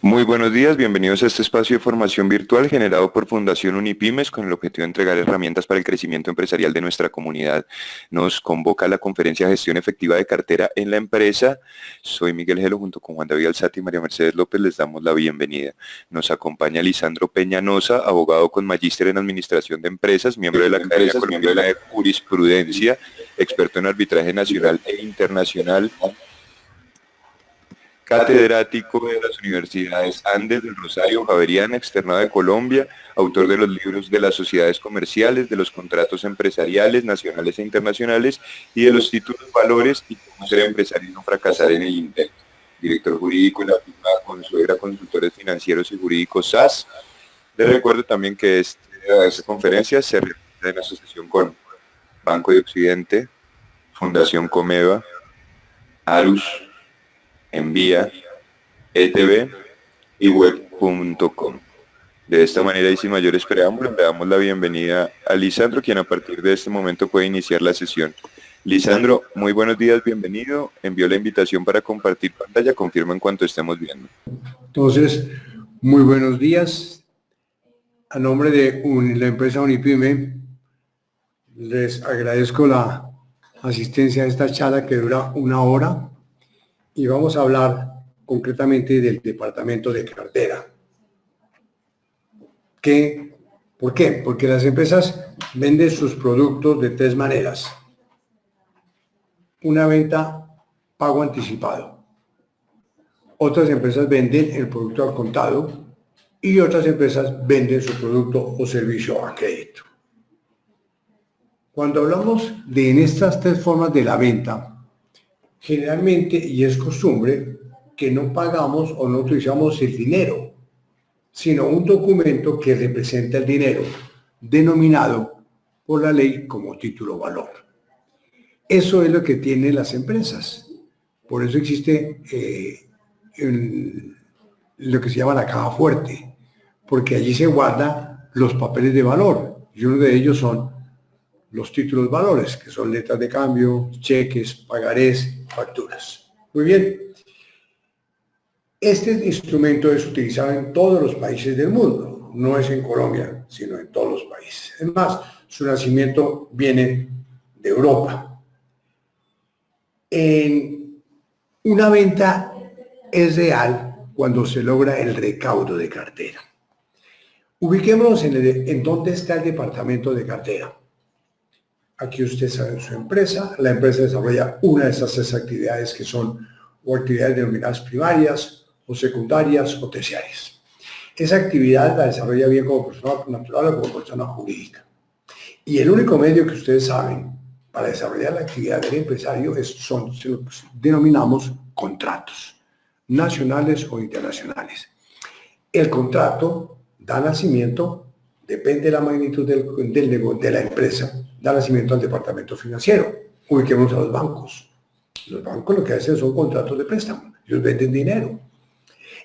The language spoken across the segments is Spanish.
Muy buenos días, bienvenidos a este espacio de formación virtual generado por Fundación Unipymes con el objetivo de entregar herramientas para el crecimiento empresarial de nuestra comunidad. Nos convoca a la conferencia Gestión Efectiva de Cartera en la Empresa. Soy Miguel Gelo, junto con Juan David Alzate y María Mercedes López les damos la bienvenida. Nos acompaña Lisandro Peñanosa, abogado con magíster en Administración de Empresas, miembro de la Academia Colombiana de Jurisprudencia, experto en arbitraje nacional e internacional, catedrático de las universidades Andes del Rosario, Javeriana, Externado de Colombia, autor de los libros de las sociedades comerciales, de los contratos empresariales nacionales e internacionales y de los títulos valores y cómo ser empresario y no fracasar en el intento. Director jurídico en la firma Consuegra Consultores Financieros y Jurídicos SAS. Les recuerdo también que esta conferencia se realiza en asociación con Banco de Occidente, Fundación Comeva, Arus, Envía, ETV y web.com. De esta manera y sin mayores preámbulos, le damos la bienvenida a Lisandro, quien a partir de este momento puede iniciar la sesión. Lisandro, muy buenos días, bienvenido. Envió la invitación para compartir pantalla, confirma en cuanto estemos viendo. Entonces, muy buenos días. A nombre de la empresa Unipyme, les agradezco la asistencia a esta charla que dura 1 hora y vamos a hablar concretamente del departamento de cartera. ¿Por qué? Porque las empresas venden sus productos de 3 maneras. Una venta pago anticipado. Otras empresas venden el producto al contado y otras empresas venden su producto o servicio a crédito. Cuando hablamos de en estas 3 formas de la venta, generalmente, y es costumbre, que no pagamos o no utilizamos el dinero, sino un documento que representa el dinero, denominado por la ley como título valor. Eso es lo que tienen las empresas. Por eso existe lo que se llama la caja fuerte, porque allí se guardan los papeles de valor, y uno de ellos son los títulos valores, que son letras de cambio, cheques, pagarés, facturas. Muy bien. Este instrumento es utilizado en todos los países del mundo, no es en Colombia, sino en todos los países. Es más, su nacimiento viene de Europa. Una venta es real cuando se logra el recaudo de cartera. Ubiquémonos en dónde está el departamento de cartera. Aquí usted sabe su empresa. La empresa desarrolla una de estas 3 actividades que son o actividades denominadas primarias o secundarias o terciarias. Esa actividad la desarrolla bien como persona natural o como persona jurídica. Y el único medio que ustedes saben para desarrollar la actividad del empresario son lo que denominamos contratos, nacionales o internacionales. El contrato da nacimiento, depende de la magnitud de la empresa, da nacimiento al departamento financiero. Ubiquemos a los bancos. Los bancos lo que hacen son contratos de préstamo. Ellos venden dinero.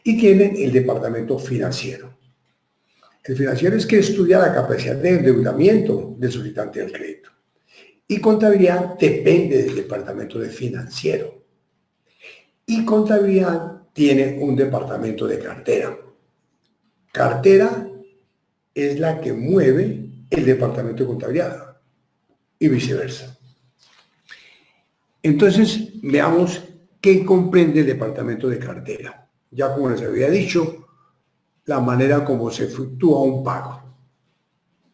Y tienen el departamento financiero. El financiero es que estudia la capacidad de endeudamiento del solicitante del crédito. Y contabilidad depende del departamento de financiero. Y contabilidad tiene un departamento de cartera. Cartera es la que mueve el departamento de contabilidad y viceversa. Entonces, veamos qué comprende el departamento de cartera. Ya como les había dicho, la manera como se efectúa un pago.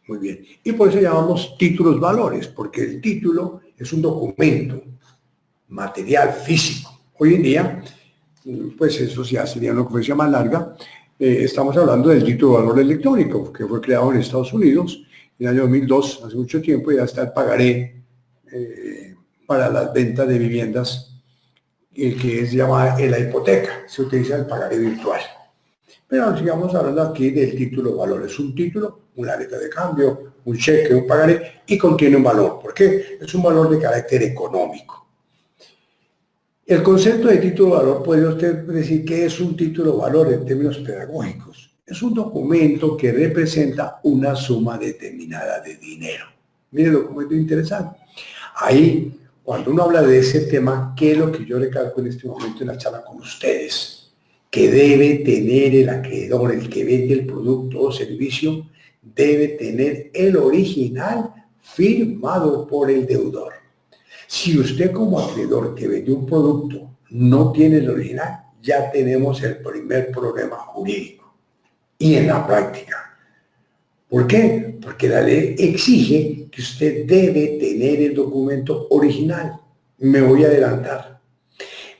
Muy bien. Y por eso llamamos títulos valores, porque el título es un documento material, físico. Hoy en día, pues eso ya sería una conferencia más larga. Estamos hablando del título de valor electrónico, que fue creado en Estados Unidos en el año 2002, hace mucho tiempo, y ya está el pagaré para las ventas de viviendas, que es llamada la hipoteca. Se utiliza el pagaré virtual. Pero sigamos hablando aquí del título de valor. Es un título, una letra de cambio, un cheque, un pagaré, y contiene un valor. ¿Por qué? Es un valor de carácter económico. El concepto de título de valor, puede usted decir que es un título de valor en términos pedagógicos. Es un documento que representa una suma determinada de dinero. Mire el documento interesante. Ahí, cuando uno habla de ese tema, ¿qué es lo que yo recalco en este momento en la charla con ustedes? que debe tener el acreedor, el que vende el producto o servicio, debe tener el original firmado por el deudor. Si usted como acreedor que vende un producto no tiene el original, ya tenemos el primer problema jurídico. Y en la práctica. ¿Por qué? Porque la ley exige que usted debe tener el documento original. Me voy a adelantar.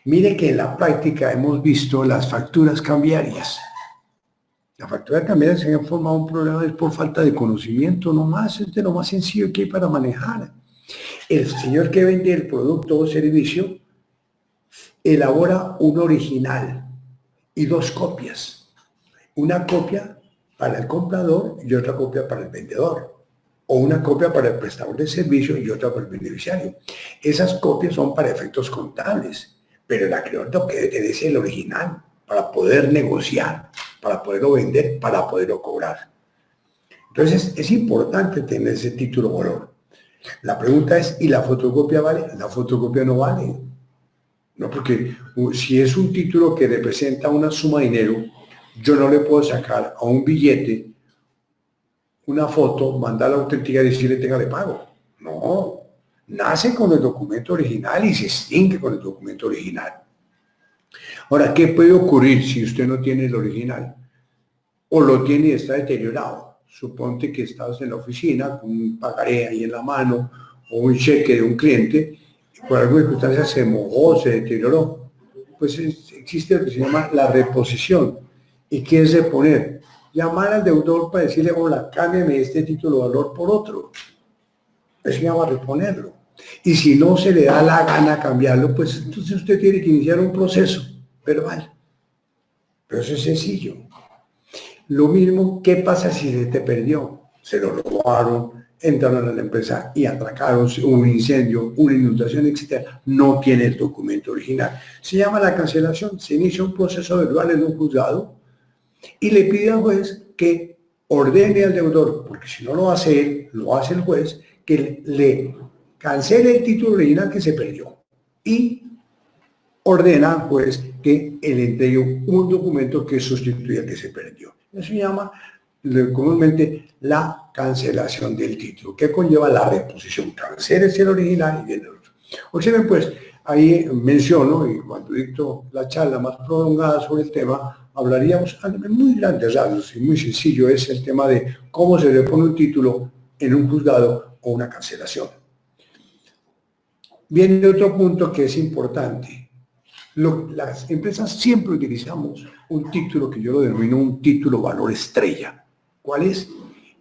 Mire que en la práctica hemos visto las facturas cambiarias. Las facturas cambiarias se han formado un problema es por falta de conocimiento nomás, es de lo más sencillo que hay para manejar. El señor que vende el producto o servicio elabora un original y dos copias. Una copia para el comprador y otra copia para el vendedor. O una copia para el prestador de servicio y otra para el beneficiario. Esas copias son para efectos contables, pero el acreedor lo que debe tener es el original para poder negociar, para poderlo vender, para poderlo cobrar. Entonces es importante tener ese título valor. La pregunta es, ¿y la fotocopia vale? La fotocopia no vale. No, porque si es un título que representa una suma de dinero, yo no le puedo sacar a un billete una foto, mandarla a autenticar y decirle tenga de pago. No, nace con el documento original y se extingue con el documento original. Ahora, ¿qué puede ocurrir si usted no tiene el original? O lo tiene y está deteriorado. Suponte que estás en la oficina con un pagaré ahí en la mano o un cheque de un cliente y por alguna circunstancia se mojó, se deterioró. Pues existe lo que se llama la reposición. ¿Y qué es reponer? Llamar al deudor para decirle, hola, cámbiame este título de valor por otro. Eso se llama reponerlo. Y si no se le da la gana cambiarlo, pues entonces usted tiene que iniciar un proceso verbal. Pero eso es sencillo. Lo mismo, ¿qué pasa si se te perdió? Se lo robaron, entraron a la empresa y atracaron, hubo un incendio, una inundación, etc. No tiene el documento original. Se llama la cancelación. Se inicia un proceso verbal en un juzgado y le pide al juez que ordene al deudor, porque si no lo hace él, lo hace el juez, que le cancele el título original que se perdió y ordena al juez que le entregue un documento que sustituya el que se perdió. Eso se llama comúnmente la cancelación del título, que conlleva la reposición. Cancélese el original y viene el otro. Observen pues, ahí menciono, y cuando dicto la charla más prolongada sobre el tema, hablaríamos en muy grandes rasgos y muy sencillo, es el tema de cómo se le pone un título en un juzgado o una cancelación. Viene otro punto que es importante. Las empresas siempre utilizamos un título que yo lo denomino un título valor estrella. ¿Cuál es?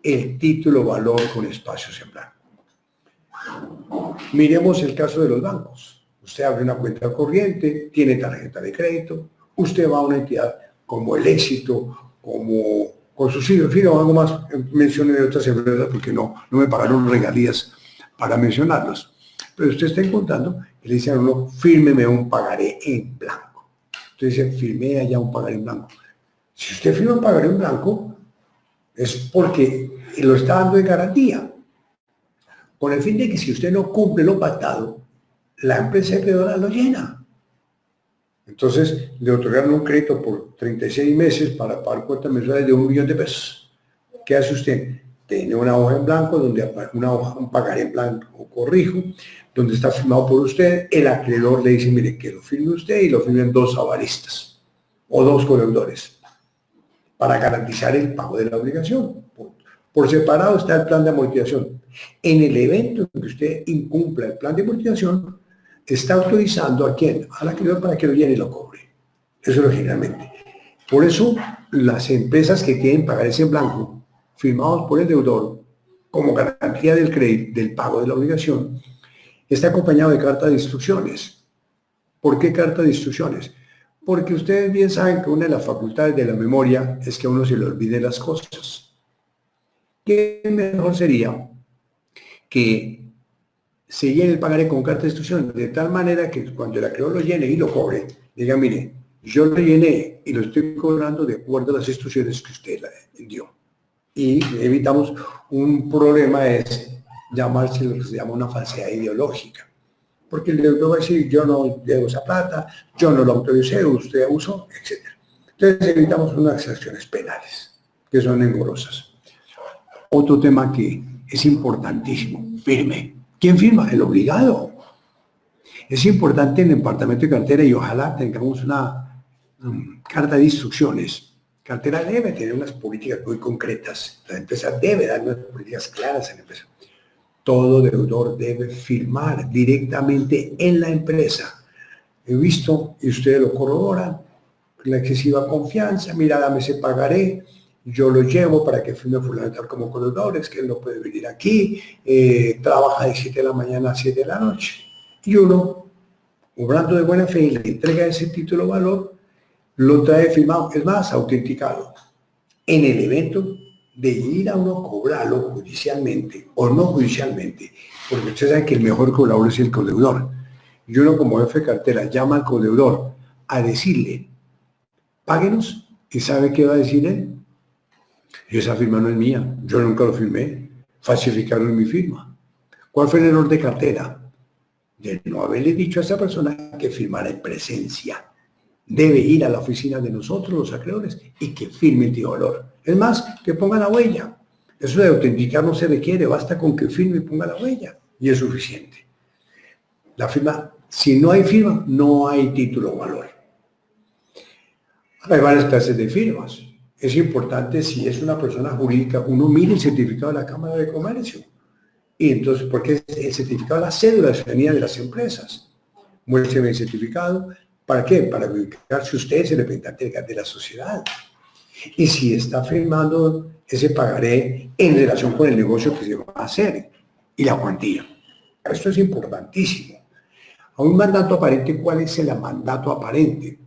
El título valor con espacios en blanco. Miremos el caso de los bancos. Usted abre una cuenta corriente, tiene tarjeta de crédito, usted va a una entidad como el Éxito, como con sus hijos, en fin, o algo más, mencioné de otras empresas porque no me pagaron regalías para mencionarlos. Pero usted está encontrando y le dicen a uno, fírmeme un pagaré en blanco. Entonces dice, firme allá un pagaré en blanco. Si usted firma un pagaré en blanco, es porque lo está dando de garantía. Con el fin de que si usted no cumple lo pactado, la empresa acreedora lo llena. Entonces le otorgaron un crédito por 36 meses para pagar cuotas mensuales de 1 millón de pesos. ¿Qué hace usted? Tiene una hoja en blanco, un pagaré en blanco, corrijo, donde está firmado por usted. El acreedor le dice, mire, que lo firme usted y lo firmen 2 avaristas o 2 codeudores para garantizar el pago de la obligación. Por separado está el plan de amortización. En el evento en que usted incumpla el plan de amortización, está autorizando ¿a quién? Al acreedor para que lo llene y lo cobre. Eso es lo generalmente. Por eso, las empresas que tienen pagarés en blanco, firmados por el deudor, como garantía del crédito, del pago de la obligación, está acompañado de carta de instrucciones. ¿Por qué carta de instrucciones? Porque ustedes bien saben que una de las facultades de la memoria es que a uno se le olvide las cosas. ¿Qué mejor sería que se llene el pagaré con carta de instrucciones de tal manera que cuando el acreedor lo llene y lo cobre, diga, mire, yo lo llené y lo estoy cobrando de acuerdo a las instrucciones que usted le dio? Y evitamos un problema, es llamarse lo que se llama una falsedad ideológica. Porque el deudor va a decir, yo no debo esa plata, yo no lo autoricé, usted abusó, etc. Entonces evitamos unas acciones penales, que son engorrosas. Otro tema que es importantísimo, firme. ¿Quién firma? El obligado. Es importante en el departamento de cartera y ojalá tengamos una carta de instrucciones. Cartera debe tener unas políticas muy concretas. La empresa debe dar unas políticas claras a la empresa. Todo deudor debe firmar directamente en la empresa. He visto, y ustedes lo corroboran, la excesiva confianza, mira, dame ese pagaré, yo lo llevo para que firme fulano tal como corredores, que él no puede venir aquí, trabaja de 7 de la mañana a 7 de la noche. Y uno, obrando de buena fe, y le entrega ese título de valor, lo trae firmado, es más, autenticado. En el evento de ir a uno a cobrarlo judicialmente o no judicialmente, porque usted sabe que el mejor cobrador es el codeudor. Y uno como jefe de cartera llama al codeudor a decirle, páguenos, y ¿sabe qué va a decir él? Esa firma no es mía, yo nunca lo firmé, falsificaron mi firma. ¿Cuál fue el error de cartera? De no haberle dicho a esa persona que firmara en presencia. Debe ir a la oficina de nosotros, los acreedores, y que firme el tío valor. Es más, que ponga la huella. Eso de autenticar no se requiere, basta con que firme y ponga la huella, y es suficiente. La firma, si no hay firma, no hay título o valor. Hay varias clases de firmas. Es importante, si es una persona jurídica, uno mire el certificado de la Cámara de Comercio. Y entonces, porque es el certificado de la cédula de ciudadanía de las empresas. Muéstreme el certificado. ¿Para qué? Para verificar si usted es el representante de la sociedad. Y si está firmando ese pagaré en relación con el negocio que se va a hacer y la cuantía. Esto es importantísimo. A un mandato aparente, ¿cuál es el mandato aparente?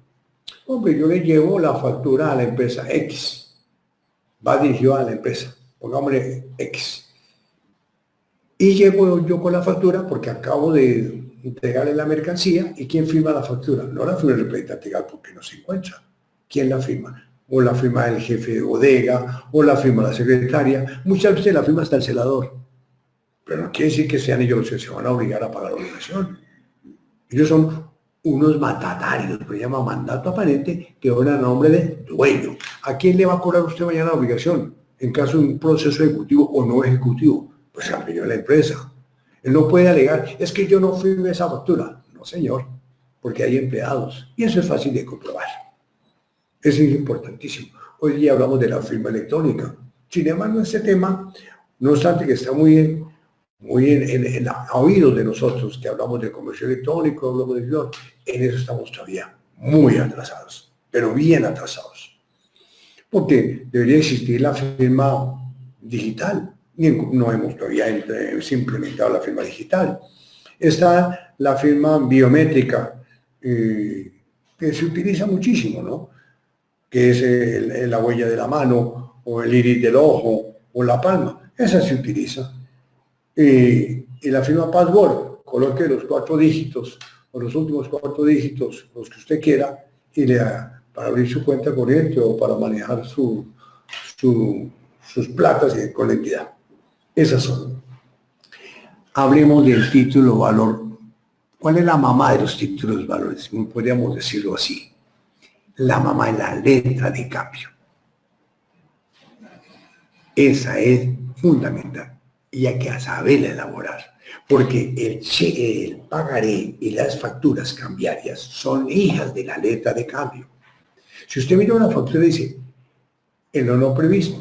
Hombre, yo le llevo la factura a la empresa X. Va dirigido a la empresa. Pongámosle X. Y llego yo con la factura porque acabo de entregarle la mercancía. ¿Y quién firma la factura? No la firma el representante legal porque no se encuentra. ¿Quién la firma? O la firma el jefe de bodega, o la firma la secretaria. Muchas veces la firma hasta el celador. Pero no quiere decir que sean ellos los que se van a obligar a pagar la obligación. Ellos son unos mandatarios, se llama mandato aparente, que van a nombre de dueño. ¿A quién le va a cobrar usted mañana la obligación? En caso de un proceso ejecutivo o no ejecutivo, pues al dueño de la empresa. Él no puede alegar, es que yo no firmé esa factura. No, señor, porque hay empleados. Y eso es fácil de comprobar. Eso es importantísimo. Hoy día hablamos de la firma electrónica. Sin embargo, este tema, no obstante que está muy en oídos de nosotros, que hablamos de comercio electrónico, hablamos de flor, en eso estamos todavía muy atrasados, pero bien atrasados. Porque debería existir la firma digital, y no hemos todavía implementado la firma digital. Está la firma biométrica, que se utiliza muchísimo, ¿no? Que es la huella de la mano, o el iris del ojo, o la palma. Esa se utiliza. Y la firma password, coloque los 4 dígitos, o los últimos 4 dígitos, los que usted quiera, y para abrir su cuenta corriente o para manejar sus platas con la entidad. Esas son. Hablemos del título valor. ¿Cuál es la mamá de los títulos valores? Podríamos decirlo así. La mamá es la letra de cambio. Esa es fundamental. Y hay que saberla elaborar, porque el pagaré y las facturas cambiarias son hijas de la letra de cambio. Si usted mira una factura y dice, en lo no previsto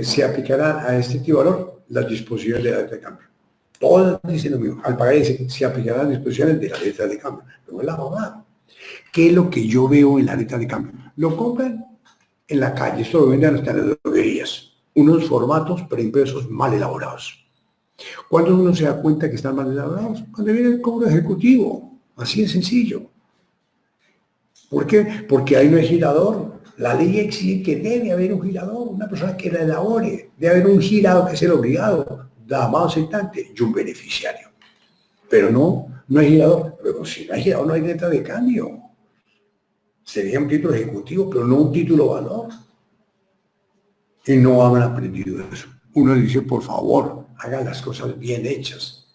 se aplicarán a este tipo de valor las disposiciones de la letra de cambio. Todas dicen lo mismo. Al pagar dice, se aplicarán las disposiciones de la letra de cambio. No es la mamá. ¿Qué es lo que yo veo en la letra de cambio? Lo compran en la calle, esto lo venden hasta en las droguerías. Unos formatos preimpresos mal elaborados. ¿Cuándo uno se da cuenta que están mal elaborados? Cuando viene el cobro ejecutivo. Así de sencillo. ¿Por qué? Porque ahí no hay girador. La ley exige que debe haber un girador, una persona que la elabore. Debe haber un girado que es el obligado, llamado aceptante, y un beneficiario. Pero no hay girador. Luego, si no hay girador, no hay letra de cambio. Sería un título ejecutivo, pero no un título valor. Y no han aprendido eso. Uno dice, por favor, hagan las cosas bien hechas.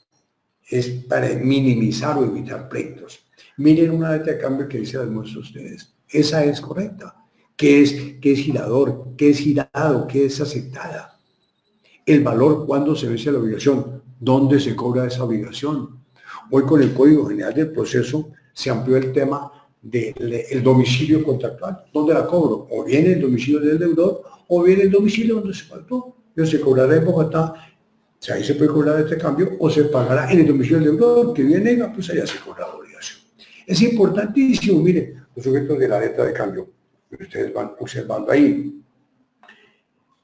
Es para minimizar o evitar pleitos. Miren una letra de cambio que dice las muestro a ustedes. Esa es correcta. qué es girador, qué es girado, qué es aceptada. El valor, cuándo se vence la obligación, dónde se cobra esa obligación. Hoy con el Código General del Proceso se amplió el tema del domicilio contractual. ¿Dónde la cobro? O bien el domicilio del deudor o bien el domicilio donde se faltó. Entonces se cobrará en Bogotá, o sea, ahí se puede cobrar este cambio, o se pagará en el domicilio del deudor, que viene nega, pues allá se cobra la obligación. Es importantísimo, mire, los sujetos de la letra de cambio, que ustedes van observando ahí.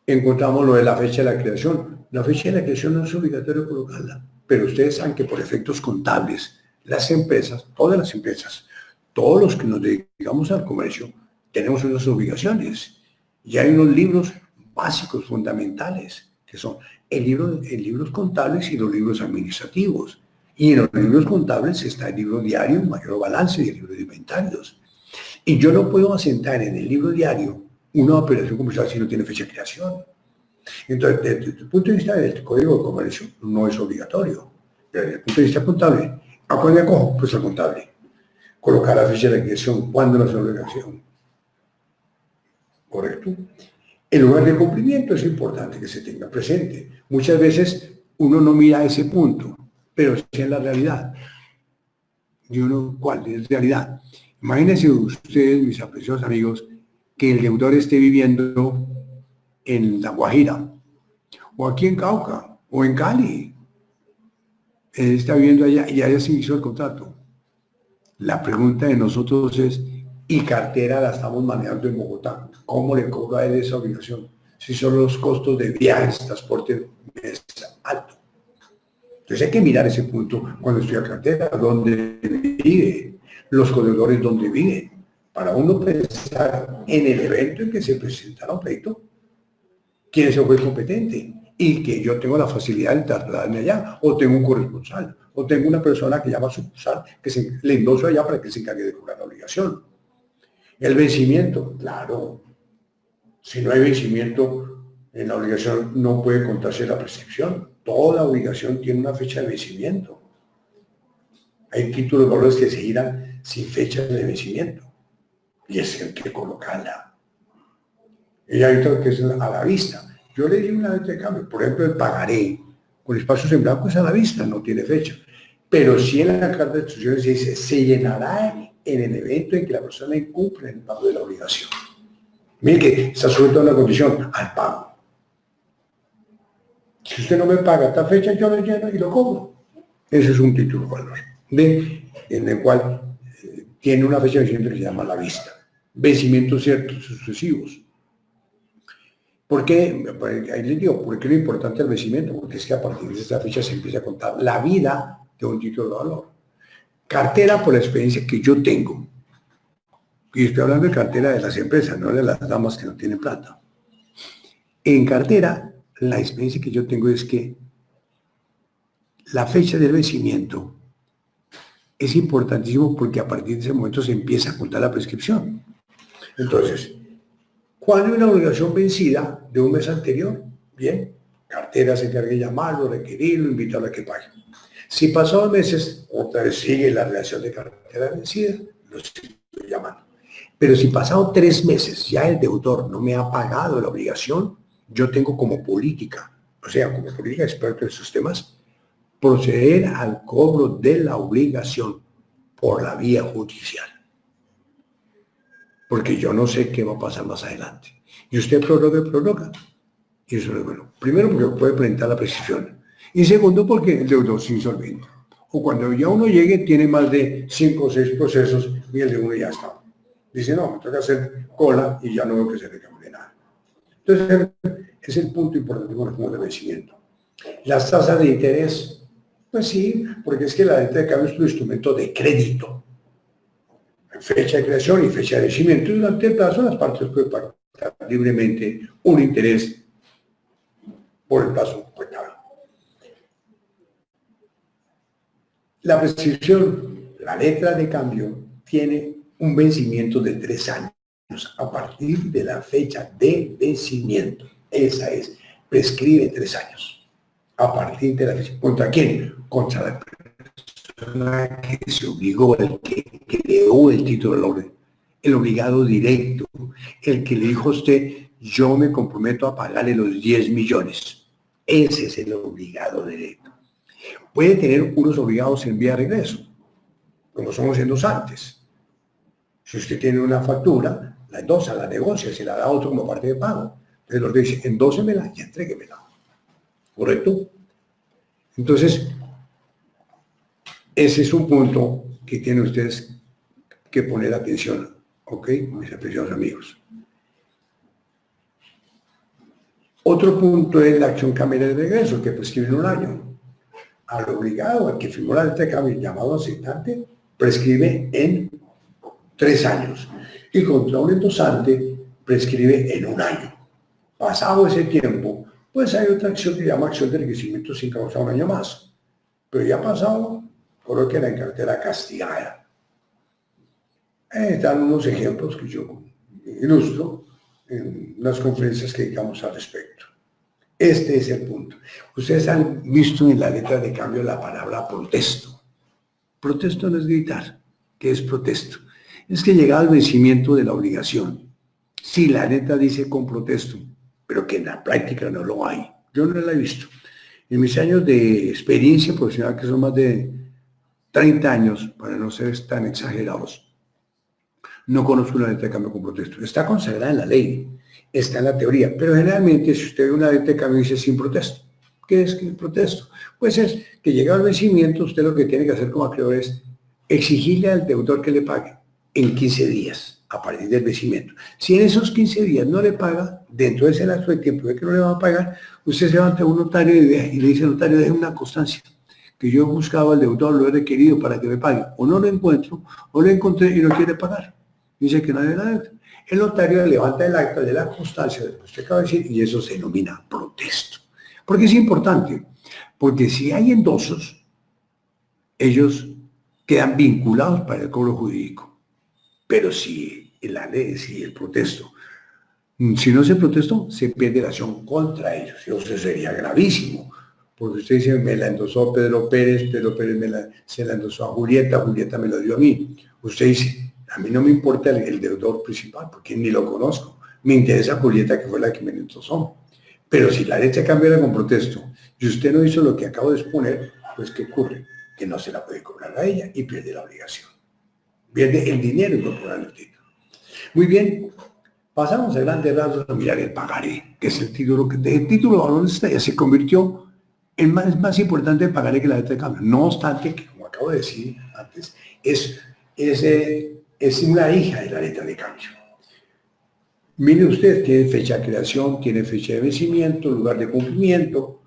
Encontramos lo de la fecha de la creación. La fecha de la creación no es obligatorio colocarla, pero ustedes saben que por efectos contables, las empresas, todas las empresas, todos los que nos dedicamos al comercio, tenemos unas obligaciones. Y hay unos libros básicos, fundamentales, que son libros contables y los libros administrativos. Y en los libros contables está el libro diario, mayor balance y el libro de inventarios. Y yo no puedo asentar en el libro diario una operación comercial si no tiene fecha de creación. Entonces, desde el punto de vista del Código de Comercio, no es obligatorio. Pero desde el punto de vista contable, ¿a cuál me cojo? Pues al contable. Colocar la fecha de creación, ¿cuándo no es obligación? ¿Correcto? El lugar de cumplimiento es importante que se tenga presente. Muchas veces uno no mira ese punto, pero sí en la realidad. Y uno, ¿cuál es realidad? Imagínense ustedes, mis apreciados amigos, que el deudor esté viviendo en La Guajira, o aquí en Cauca, o en Cali. Él está viviendo allá y allá se hizo el contrato. La pregunta de nosotros es, ¿y cartera la estamos manejando en Bogotá? ¿Cómo le cobra a él esa obligación? Si son los costos de viajes, transporte es alto. Entonces hay que mirar ese punto cuando estoy a cartera, dónde vive, los corredores dónde viven, para uno pensar en el evento en que se presentará un pleito, quién es el juez competente y que yo tengo la facilidad de trasladarme allá, o tengo un corresponsal, o tengo una persona que llama a sucursal, que le endoso allá para que se encargue de cobrar la obligación. El vencimiento, claro, si no hay vencimiento en la obligación no puede contarse la prescripción. Toda obligación tiene una fecha de vencimiento. Hay títulos de valores que se giran sin fecha de vencimiento y es el que colocarla. Y hay otro que es a la vista. Yo le di una letra de cambio, por ejemplo, el pagaré con espacios en blanco es a la vista, no tiene fecha. Pero sí en la carta de instrucciones se dice, se llenará en el evento en que la persona incumple el pago de la obligación. Mire que está sujeto a una condición, al pago. Si usted no me paga a esta fecha, yo lo lleno y lo cobro. Ese es un título de valor, en el cual tiene una fecha de vencimiento que se llama la vista. Vencimientos ciertos sucesivos. ¿Por qué? Ahí les digo, ¿por qué lo importante del vencimiento? Porque es que a partir de esta fecha se empieza a contar la vida de un título de valor. Cartera por la experiencia que yo tengo. Y estoy hablando de cartera de las empresas, no de las damas que no tienen plata. En cartera, la experiencia que yo tengo es que la fecha del vencimiento es importantísimo porque a partir de ese momento se empieza a contar la prescripción. Entonces, ¿cuándo hay una obligación vencida de un mes anterior? Bien, cartera se encarga de llamarlo, requerirlo, invitarlo a que pague. Si pasó 2 meses, otra vez sigue la relación de cartera vencida, lo estoy llamando. Pero si pasado 3 meses ya el deudor no me ha pagado la obligación, yo tengo como política, o sea, como política experto en estos temas, proceder al cobro de la obligación por la vía judicial. Porque yo no sé qué va a pasar más adelante. Y usted prorroga. Y eso es bueno. Primero, porque puede presentar la prescripción. Y segundo, porque el deudor es insolvente. O cuando ya uno llegue, tiene más de 5 o 6 procesos y el de uno ya está. Dice, no, me toca hacer cola y ya no veo que se reclame nada. Entonces, es el punto importante con los fondos de vencimiento. Las tasas de interés, pues sí, porque es que la letra de cambio es un instrumento de crédito. Fecha de creación y fecha de vencimiento. Y durante el plazo las partes pueden pagar libremente un interés por el plazo pactado. La prescripción, la letra de cambio, tiene un vencimiento de 3 años a partir de la fecha de vencimiento. Esa es, prescribe 3 años a partir de la fecha. ¿Contra quién? Contra la persona que se obligó, el que creó el título de valor. el obligado directo, el que le dijo a usted, yo me comprometo a pagarle los 10 millones. Ese es el obligado directo. Puede tener unos obligados en vía de regreso, como somos endosantes. Si usted tiene una factura, la endosa, la negocia, se la da a otro como parte de pago. Entonces los dice, endósemela y entréguemela. ¿Correcto? Entonces, ese es un punto que tienen ustedes que poner atención. ¿Ok? Mis apreciados amigos. Otro punto es la acción cambiaria de regreso, que prescribe en un año. Al obligado, al que firmó la letra de cambio llamado aceptante, prescribe en 3 años. Y contra un endosante, prescribe en un año. Pasado ese tiempo, pues hay otra acción que se llama acción de enriquecimiento sin causar un año más. Pero ya pasado, colóquela en cartera castigada. Están unos ejemplos que yo ilustro en las conferencias que digamos al respecto. Este es el punto. Ustedes han visto en la letra de cambio la palabra protesto. Protesto no es gritar. ¿Qué es protesto? Es que llegado al vencimiento de la obligación. Sí, la letra dice con protesto, pero que en la práctica no lo hay. Yo no la he visto. En mis años de experiencia profesional, que son más de 30 años, para no ser tan exagerados, no conozco una letra de cambio con protesto. Está consagrada en la ley, está en la teoría, pero generalmente si usted ve una letra de cambio dice sin protesto. ¿Qué es que protesto? Pues es que llega al vencimiento, usted lo que tiene que hacer como acreedor es exigirle al deudor que le pague en 15 días a partir del vencimiento. Si en esos 15 días no le paga, dentro de ese lapso de tiempo de que no le va a pagar, usted se va ante un notario y le dice al notario, deje una constancia, que yo he buscado al deudor, lo he requerido para que me pague. O no lo encuentro, o lo encontré y no quiere pagar. Dice que no hay nada. El notario levanta el acta de la constancia de lo que usted acaba de decir y eso se denomina protesto. Porque es importante, porque si hay endosos, ellos quedan vinculados para el cobro jurídico. Pero si la ley, si el protesto, si no se protestó, se pierde la acción contra ellos. Y eso sería gravísimo. Porque usted dice, me la endosó Pedro Pérez se la endosó a Julieta, Julieta me la dio a mí. Usted dice, a mí no me importa el deudor principal, porque ni lo conozco. Me interesa Julieta, que fue la que me endosó. Pero si la letra cambiara con protesto y usted no hizo lo que acabo de exponer, pues ¿qué ocurre? Que no se la puede cobrar a ella y pierde la obligación. Pierde el dinero incorporado al título. Muy bien, pasamos a grandes rasgos a mirar el pagaré, que es el título de valor ya se convirtió en más importante el pagaré que la letra de cambio. No obstante, que como acabo de decir antes, es una hija de la letra de cambio. Mire usted, tiene fecha de creación, tiene fecha de vencimiento, lugar de cumplimiento,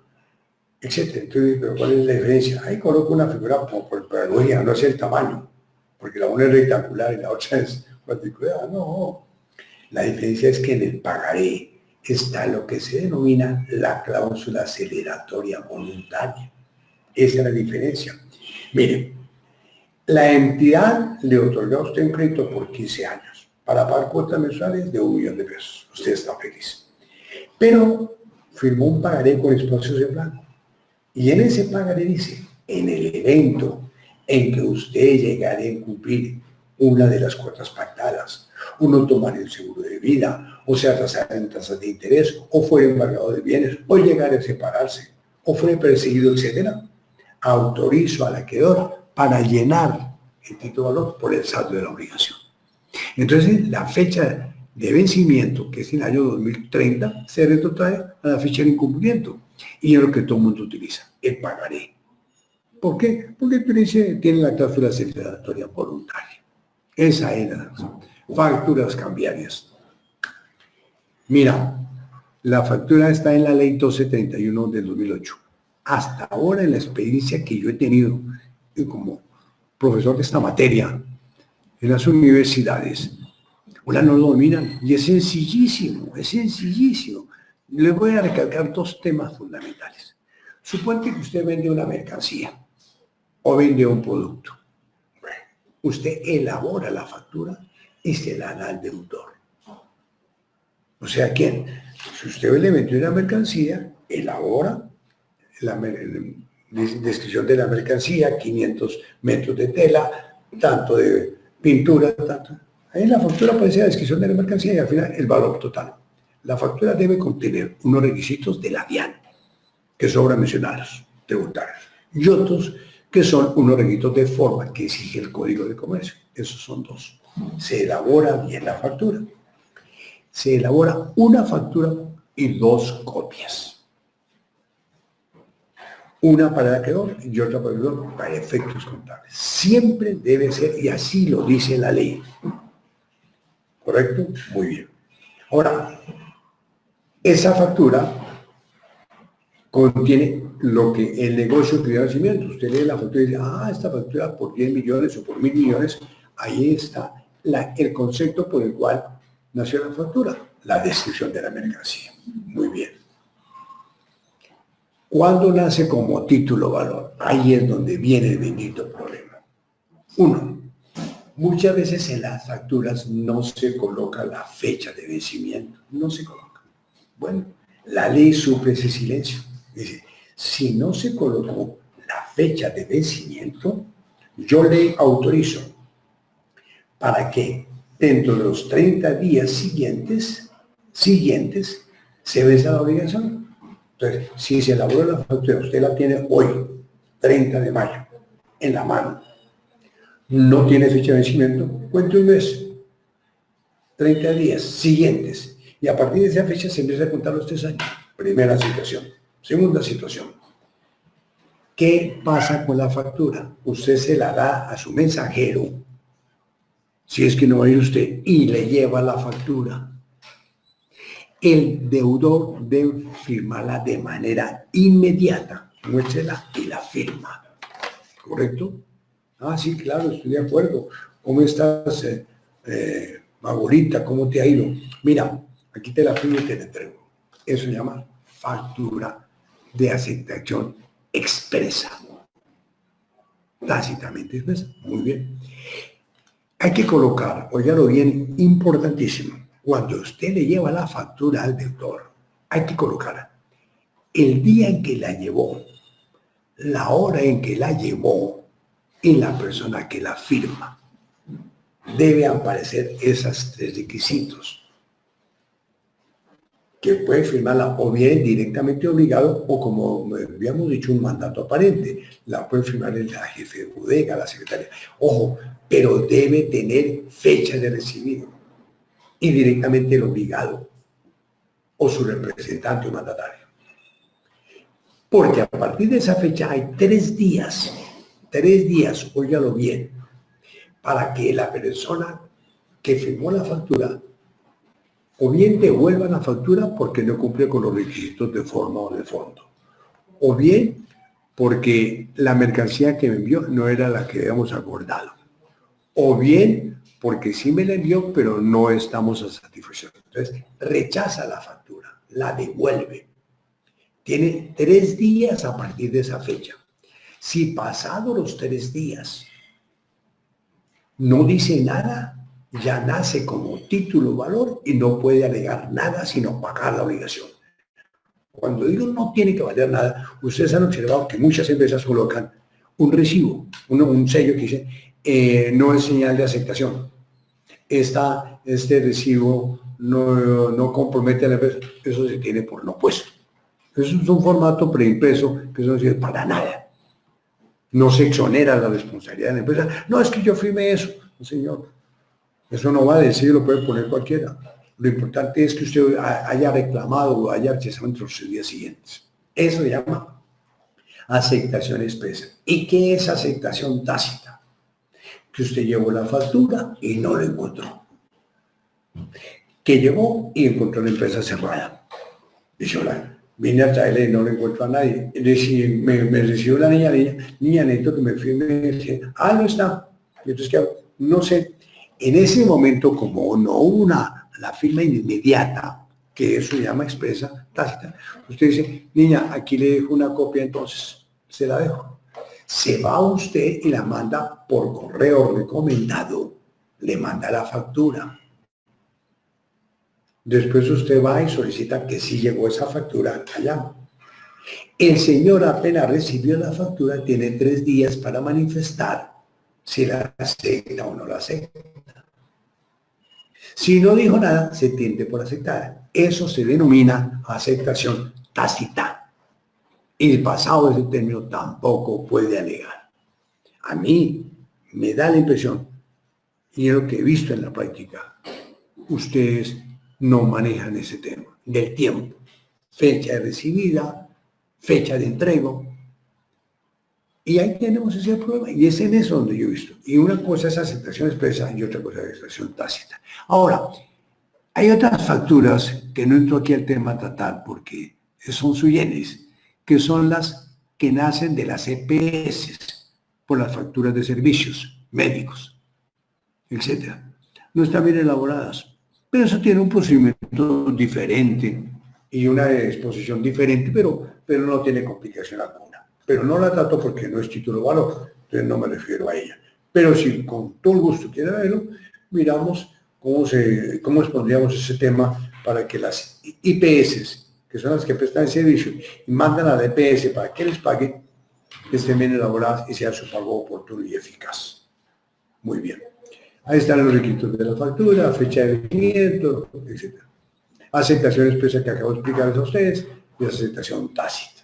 etc. Entonces, ¿pero cuál es la diferencia? Ahí coloco una figura por pedagogía, no es el tamaño, porque la una es rectangular y la otra es cuadriculada. No, la diferencia es que en el pagaré está lo que se denomina la cláusula aceleratoria voluntaria. Esa es la diferencia. Mire, la entidad le otorga a usted un crédito por 15 años para pagar cuotas mensuales de 1 millón de pesos. Usted está feliz. Pero firmó un pagaré con espacios en blanco. Y en ese pagaré dice, en el evento en que usted llegara a incumplir una de las cuotas pactadas, o no tomar el seguro de vida, o se atrasara en tasas de interés, o fuera embargado de bienes, o llegara a separarse, o fuera perseguido, etc., autorizo al acreedor para llenar el título de valor por el saldo de la obligación. Entonces, la fecha de vencimiento, que es el año 2030, se retrotrae a la fecha de incumplimiento. Y es lo que todo el mundo utiliza, el pagaré. ¿Por qué? Porque tiene la cláusula aceleratoria voluntaria. Esa era facturas cambiarias. Mira, la factura está en la ley 1231 del 2008. Hasta ahora, en la experiencia que yo he tenido como profesor de esta materia en las universidades, ahora no lo dominan y es sencillísimo, es sencillísimo. Les voy a recalcar 2 temas fundamentales. Suponte que usted vende una mercancía o vende un producto. Bueno, usted elabora la factura y se la da al deudor. O sea, ¿quién? Si usted le vendió una mercancía, elabora la descripción de la mercancía, 500 metros de tela, tanto de pintura, tanto. Ahí en la factura aparece la descripción de la mercancía y al final el valor total. La factura debe contener unos requisitos de la DIAN, que sobran mencionados, tributarios, y otros que son unos requisitos de forma que exige el Código de Comercio. Esos son dos. Se elabora bien la factura. Se elabora una factura y dos copias. Una para el acreedor y otra para el deudor para efectos contables. Siempre debe ser, y así lo dice la ley. ¿Correcto? Muy bien. Ahora, esa factura contiene lo que el negocio pidió nacimiento. Usted lee la factura y dice, esta factura por 10 millones o por 1.000 millones, ahí está el concepto por el cual nació la factura, la descripción de la mercancía. Muy bien. ¿Cuándo nace como título valor? Ahí es donde viene el bendito problema. Uno, muchas veces en las facturas no se coloca la fecha de vencimiento, no se coloca. Bueno, la ley suple ese silencio. Dice, si no se colocó la fecha de vencimiento, yo le autorizo para que dentro de los 30 días siguientes se venza la obligación. Entonces, si se elaboró la factura, usted la tiene hoy, 30 de mayo, en la mano, no tiene fecha de vencimiento, cuente un mes, 30 días siguientes, y a partir de esa fecha se empieza a contar los 3 años. Primera situación. Segunda situación. ¿Qué pasa con la factura? Usted se la da a su mensajero, si es que no va a ir usted, y le lleva la factura. El deudor debe firmarla de manera inmediata. Muéstrela y la firma. ¿Correcto? Sí, claro, estoy de acuerdo. ¿Cómo estás, Magolita? ¿Cómo te ha ido? Mira, aquí te la firmo y te la entrego. Eso se llama factura de aceptación expresa. Tácitamente expresa. Muy bien. Hay que colocar, óigalo bien, importantísimo. Cuando usted le lleva la factura al deudor, hay que colocar el día en que la llevó, la hora en que la llevó y la persona que la firma. Debe aparecer esos 3 requisitos. Que puede firmarla o bien directamente obligado o, como habíamos dicho, un mandato aparente. La puede firmar la jefe de bodega, la secretaria. Ojo, pero debe tener fecha de recibido y directamente el obligado o su representante o mandatario. Porque a partir de esa fecha hay 3 días, óigalo bien, para que la persona que firmó la factura o bien devuelva la factura porque no cumple con los requisitos de forma o de fondo, o bien porque la mercancía que me envió no era la que habíamos acordado, o bien porque sí me la envió pero no estamos a satisfacción. Entonces rechaza la factura, la devuelve. Tiene 3 días a partir de esa fecha. Si pasado los 3 días no dice nada, ya nace como título valor y no puede alegar nada sino pagar la obligación. Cuando digo no tiene que valer nada, ustedes han observado que muchas empresas colocan un recibo, un sello que dice no es señal de aceptación. Este recibo no compromete a la empresa, eso se tiene por no puesto. Eso es un formato preimpreso que eso no sirve para nada. No se exonera la responsabilidad de la empresa. No, es que yo firmé eso. No, señor. Eso no va a decir, lo puede poner cualquiera. Lo importante es que usted haya reclamado o haya rechazado entre los días siguientes. Eso se llama aceptación expresa. ¿Y qué es aceptación tácita? Que usted llevó la factura y no la encontró. Que llegó y encontró la empresa cerrada. Dice, hola, vine a traerle y no le encuentro a nadie. Me recibió la niña, necesito que me firme. Dice, no está. Y entonces, ¿qué hago? No sé. En ese momento, como no hubo la firma inmediata, que eso se llama expresa tácita, usted dice, niña, aquí le dejo una copia, entonces se la dejo. Se va usted y la manda por correo recomendado, le manda la factura. Después usted va y solicita que sí llegó esa factura allá. El señor apenas recibió la factura, tiene 3 días para manifestar si la acepta o no la acepta. Si no dijo nada, se tiende por aceptar. Eso se denomina aceptación tácita. El pasado de ese término tampoco puede alegar. A mí me da la impresión, y es lo que he visto en la práctica, ustedes no manejan ese tema del tiempo. Fecha de recibida, fecha de entrego. Y ahí tenemos ese problema. Y es en eso donde yo he visto. Y una cosa es aceptación expresa y otra cosa es aceptación tácita. Ahora, hay otras facturas que no entro aquí al tema a tratar porque son sui generis, que son las que nacen de las EPS, por las facturas de servicios médicos, etcétera. No están bien elaboradas, pero eso tiene un procedimiento diferente y una exposición diferente, pero no tiene complicación alguna. Pero no la trato porque no es título valor, entonces no me refiero a ella. Pero si con todo el gusto quiere verlo, miramos cómo expondríamos ese tema para que las IPS, que son las que prestan el servicio, y mandan a la EPS para que les pague, estén bien elaboradas y sea su pago oportuno y eficaz. Muy bien. Ahí están los requisitos de la factura, fecha de vencimiento, etc. Aceptación expresa que acabo de explicarles a ustedes y aceptación tácita.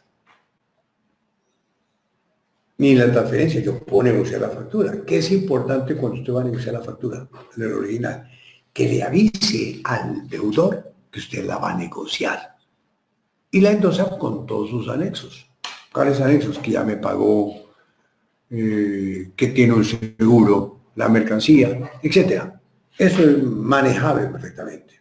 Ni la transferencia, yo puedo negociar la factura. ¿Qué es importante cuando usted va a negociar la factura en el original? Que le avise al deudor que usted la va a negociar. Y la endosa con todos sus anexos. ¿Cuáles anexos? Que ya me pagó, que tiene un seguro, la mercancía, etc. Eso es manejable perfectamente.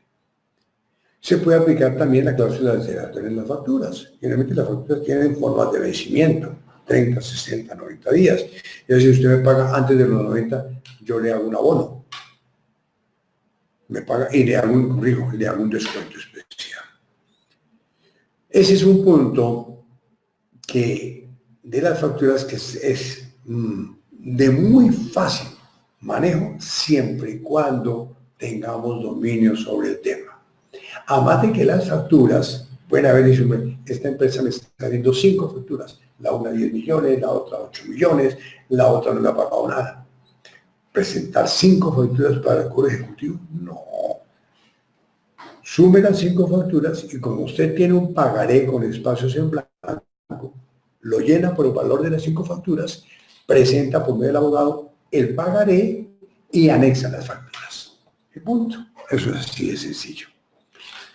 Se puede aplicar también la cláusula de cerato en las facturas. Generalmente las facturas tienen formas de vencimiento, 30, 60, 90 días. Es decir, si usted me paga antes de los 90, yo le hago un abono. Me paga y le hago un descuento especial. Ese es un punto que de las facturas que es de muy fácil manejo siempre y cuando tengamos dominio sobre el tema. Además de que las facturas, pueden haber dicho, esta empresa me está dando 5 facturas, la una 10 millones, la otra 8 millones, la otra no me ha pagado nada. Presentar 5 facturas para el cobro ejecutivo, no. Sume las 5 facturas y como usted tiene un pagaré con espacios en blanco, lo llena por el valor de las 5 facturas, presenta por medio del abogado el pagaré y anexa las facturas. Y punto. Eso es así de sencillo.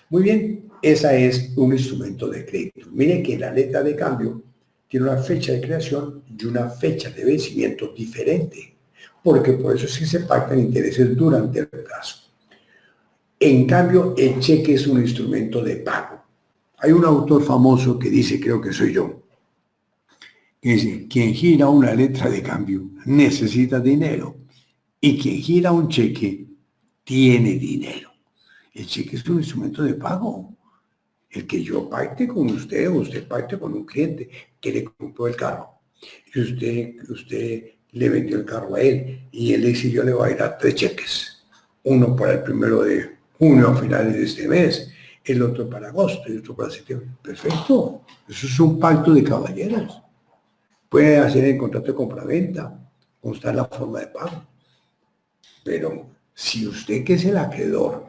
Muy bien, esa es un instrumento de crédito. Miren que la letra de cambio tiene una fecha de creación y una fecha de vencimiento diferente, porque por eso sí se pactan intereses durante el plazo. En cambio, el cheque es un instrumento de pago. Hay un autor famoso que dice, creo que soy yo, que dice, quien gira una letra de cambio necesita dinero y quien gira un cheque tiene dinero. El cheque es un instrumento de pago. El que yo pacte con usted o usted pacte con un cliente que le compró el carro. Y usted le vendió el carro a él y él le dice, yo le voy a dar 3 cheques. Uno para el 1 de junio a finales de este mes, el otro para agosto y otro para septiembre. Perfecto. Eso es un pacto de caballeros. Puede hacer el contrato de compraventa, constar la forma de pago. Pero si usted que es el acreedor,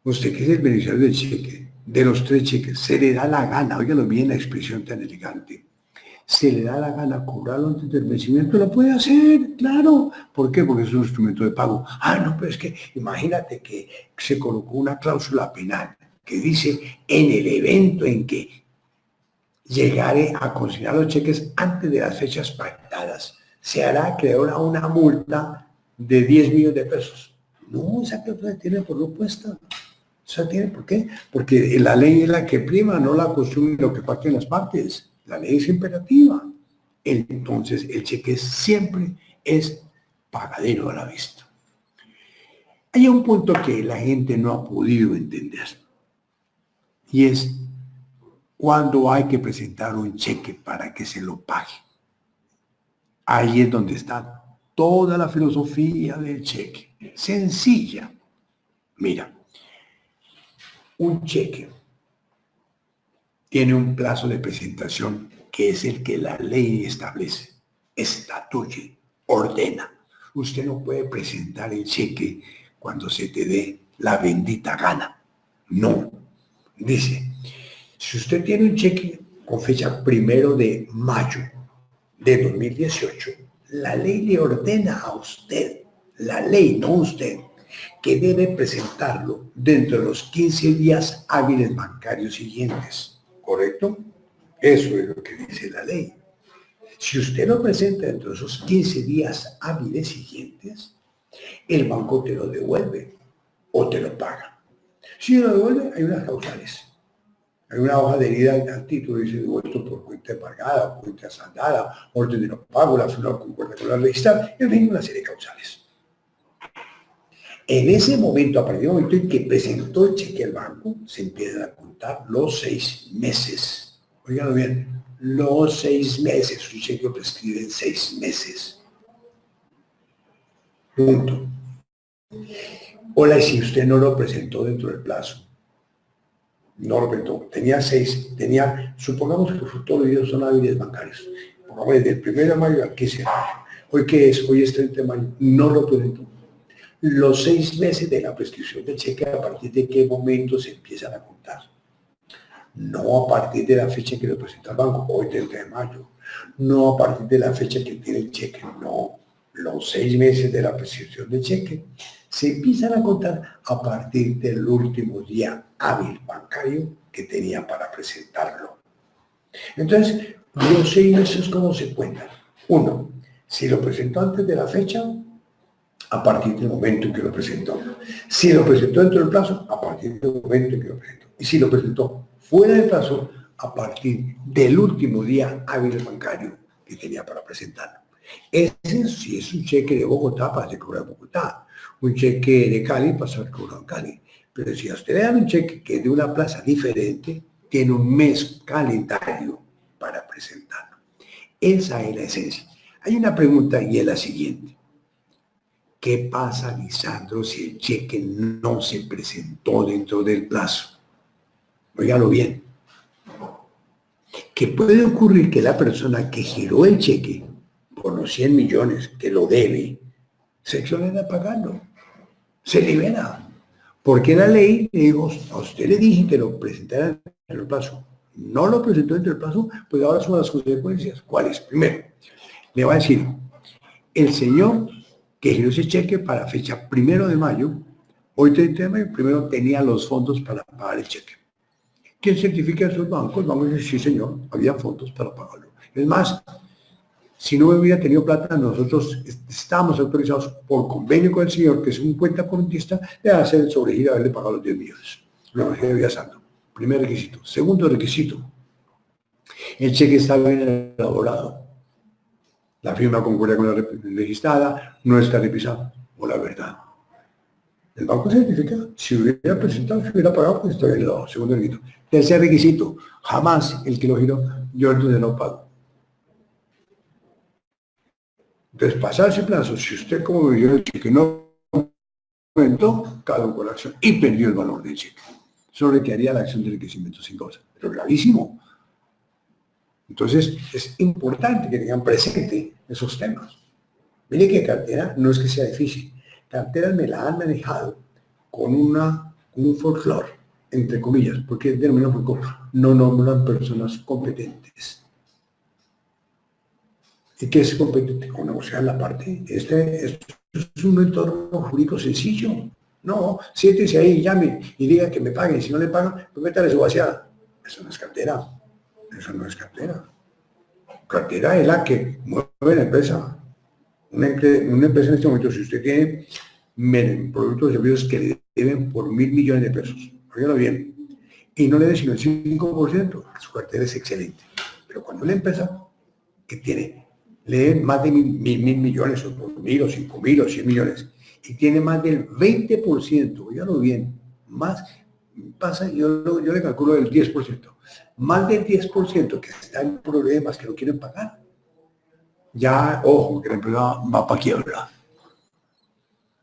usted que es el beneficiario del cheque, de los 3 cheques, se le da la gana, óigalo bien la expresión tan elegante, se le da la gana cobrarlo antes del vencimiento, lo puede hacer, claro. ¿Por qué? Porque es un instrumento de pago. Ah, no, pero es que imagínate que se colocó una cláusula penal que dice, en el evento en que llegare a consignar los cheques antes de las fechas pactadas, se hará acreedor a una multa de 10 millones de pesos. No, esa cláusula tiene por lo puesta. ¿Esa tiene por qué? Porque la ley es la que prima, no la costumbre lo que pacten las partes. La ley es imperativa. Entonces, el cheque siempre es pagadero a la vista. Hay un punto que la gente no ha podido entender. Y es cuando hay que presentar un cheque para que se lo pague. Ahí es donde está toda la filosofía del cheque. Sencilla. Mira, un cheque tiene un plazo de presentación que es el que la ley establece, estatuye, ordena. Usted no puede presentar el cheque cuando se te dé la bendita gana. No. Dice, si usted tiene un cheque con fecha 1 de mayo de 2018, la ley le ordena a usted, la ley, no usted, que debe presentarlo dentro de los 15 días hábiles bancarios siguientes. ¿Correcto? Eso es lo que dice la ley. Si usted lo presenta dentro de esos 15 días hábiles siguientes, el banco te lo devuelve o te lo paga. Si lo devuelve, hay unas causales. Hay una hoja de herida al título, dice devuelto por cuenta embargada, cuenta saldada, orden de no pago, la firma concuerda con la registrada, en fin, una serie de causales. En ese momento, a partir del momento en que presentó el cheque al banco, se empiezan a contar los 6 meses. Óiganlo bien, los 6 meses. Un cheque prescribe en 6 meses. Punto. Hola, y si usted no lo presentó dentro del plazo, no lo presentó, tenía 6, supongamos que todos los días son hábiles bancarios, pongamos desde el 1 de mayo al 15 de mayo, hoy que es, hoy es 30 de mayo, no lo presentó. Los 6 meses de la prescripción del cheque, ¿a partir de qué momento se empiezan a contar? No a partir de la fecha que lo presenta el banco, hoy 30 de mayo, no a partir de la fecha que tiene el cheque, no. Los 6 meses de la prescripción del cheque se empiezan a contar a partir del último día hábil bancario que tenía para presentarlo. Entonces, los 6 meses, ¿cómo se cuentan? 1, si lo presentó antes de la fecha, a partir del momento en que lo presentó. Si lo presentó dentro del plazo, a partir del momento en que lo presentó. Y si lo presentó fuera del plazo, a partir del último día hábil bancario que tenía para presentarlo. Ese sí es un cheque de Bogotá para ser cobrado en Bogotá, un cheque de Cali para ser cobrado en Cali. Pero si a usted le dan un cheque que es de una plaza diferente, tiene un mes calendario para presentarlo. Esa es la esencia. Hay una pregunta y es la siguiente. ¿Qué pasa, Lisandro, si el cheque no se presentó dentro del plazo? Óigalo bien. Que puede ocurrir que la persona que giró el cheque por los 100 millones que lo debe, se exonera a pagarlo. Se libera. Porque la ley le dijo, a usted le dije que lo presentara dentro del plazo. No lo presentó dentro del plazo, pues ahora son las consecuencias. ¿Cuáles? Primero, le va a decir, el señor que giró ese cheque para fecha 1 de mayo, hoy 30 de mayo, primero tenía los fondos para pagar el cheque. ¿Quién certifica esos bancos? Vamos a decir, sí señor, había fondos para pagarlo. Es más, si no hubiera tenido plata, nosotros estábamos autorizados por convenio con el señor, que es un cuentacorrentista, de hacer el sobregiro y haberle pagado los 10 millones. Lo debía saldo. Primer requisito. Segundo requisito, el cheque está bien elaborado. La firma concuerda con la registrada, no está repisado, o la verdad. El banco certifica, si hubiera presentado, si hubiera pagado, pues está bien elaborado. Segundo requisito. Tercer requisito, jamás el que lo giró, yo entonces no pago. Entonces, pasar ese plazo, si usted como vivió el cheque no aumentó, caducó la acción y perdió el valor del cheque. Eso requeriría la acción de enriquecimiento sin causa, pero gravísimo. Entonces, es importante que tengan presente esos temas. Mire que cartera no es que sea difícil. Carteras me la han manejado con un folclore, entre comillas, porque el término folclore no nombran personas competentes. ¿Y qué es competente? Con negociar la parte. Esto es un entorno jurídico sencillo. No, siéntese ahí, llame y diga que me paguen. Si no le pagan, pues métale su vaciada. Eso no es cartera. Eso no es cartera. Cartera es la que mueve la empresa. Una empresa en este momento, si usted tiene productos y servicios que le deben por 1.000 millones de pesos, óigalo bien, y no le debe sino el 5%, su cartera es excelente. Pero cuando la empresa que tiene le deben más de mil millones, o 2.000, o 5.000, o 100 millones, y tiene más del 20%, óigalo bien, más, pasa, yo le calculo el 10%, más del 10% que están en problemas, que no quieren pagar. Ya, ojo, que la empresa va para quiebra.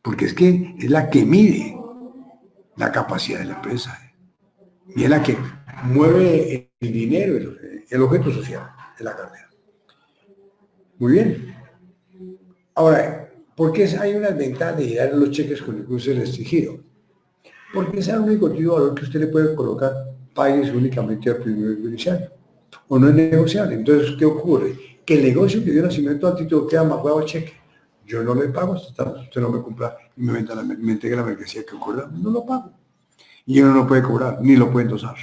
Porque es que es la que mide la capacidad de la empresa. Y es la que mueve el dinero, el objeto social de la cartera. Muy bien. Ahora, ¿por qué hay una ventaja de girar los cheques con el cruce restringido? Porque ese es el único tipo de valor que usted le puede colocar, pagues únicamente al primer beneficiario. O no es negociable. Entonces, ¿qué ocurre? Que el negocio que dio nacimiento al título queda amarrado al cheque. Yo no le pago, usted no me compra y me entrega la mercancía que ocurra, no lo pago. Y uno no puede cobrar, ni lo puede endosar.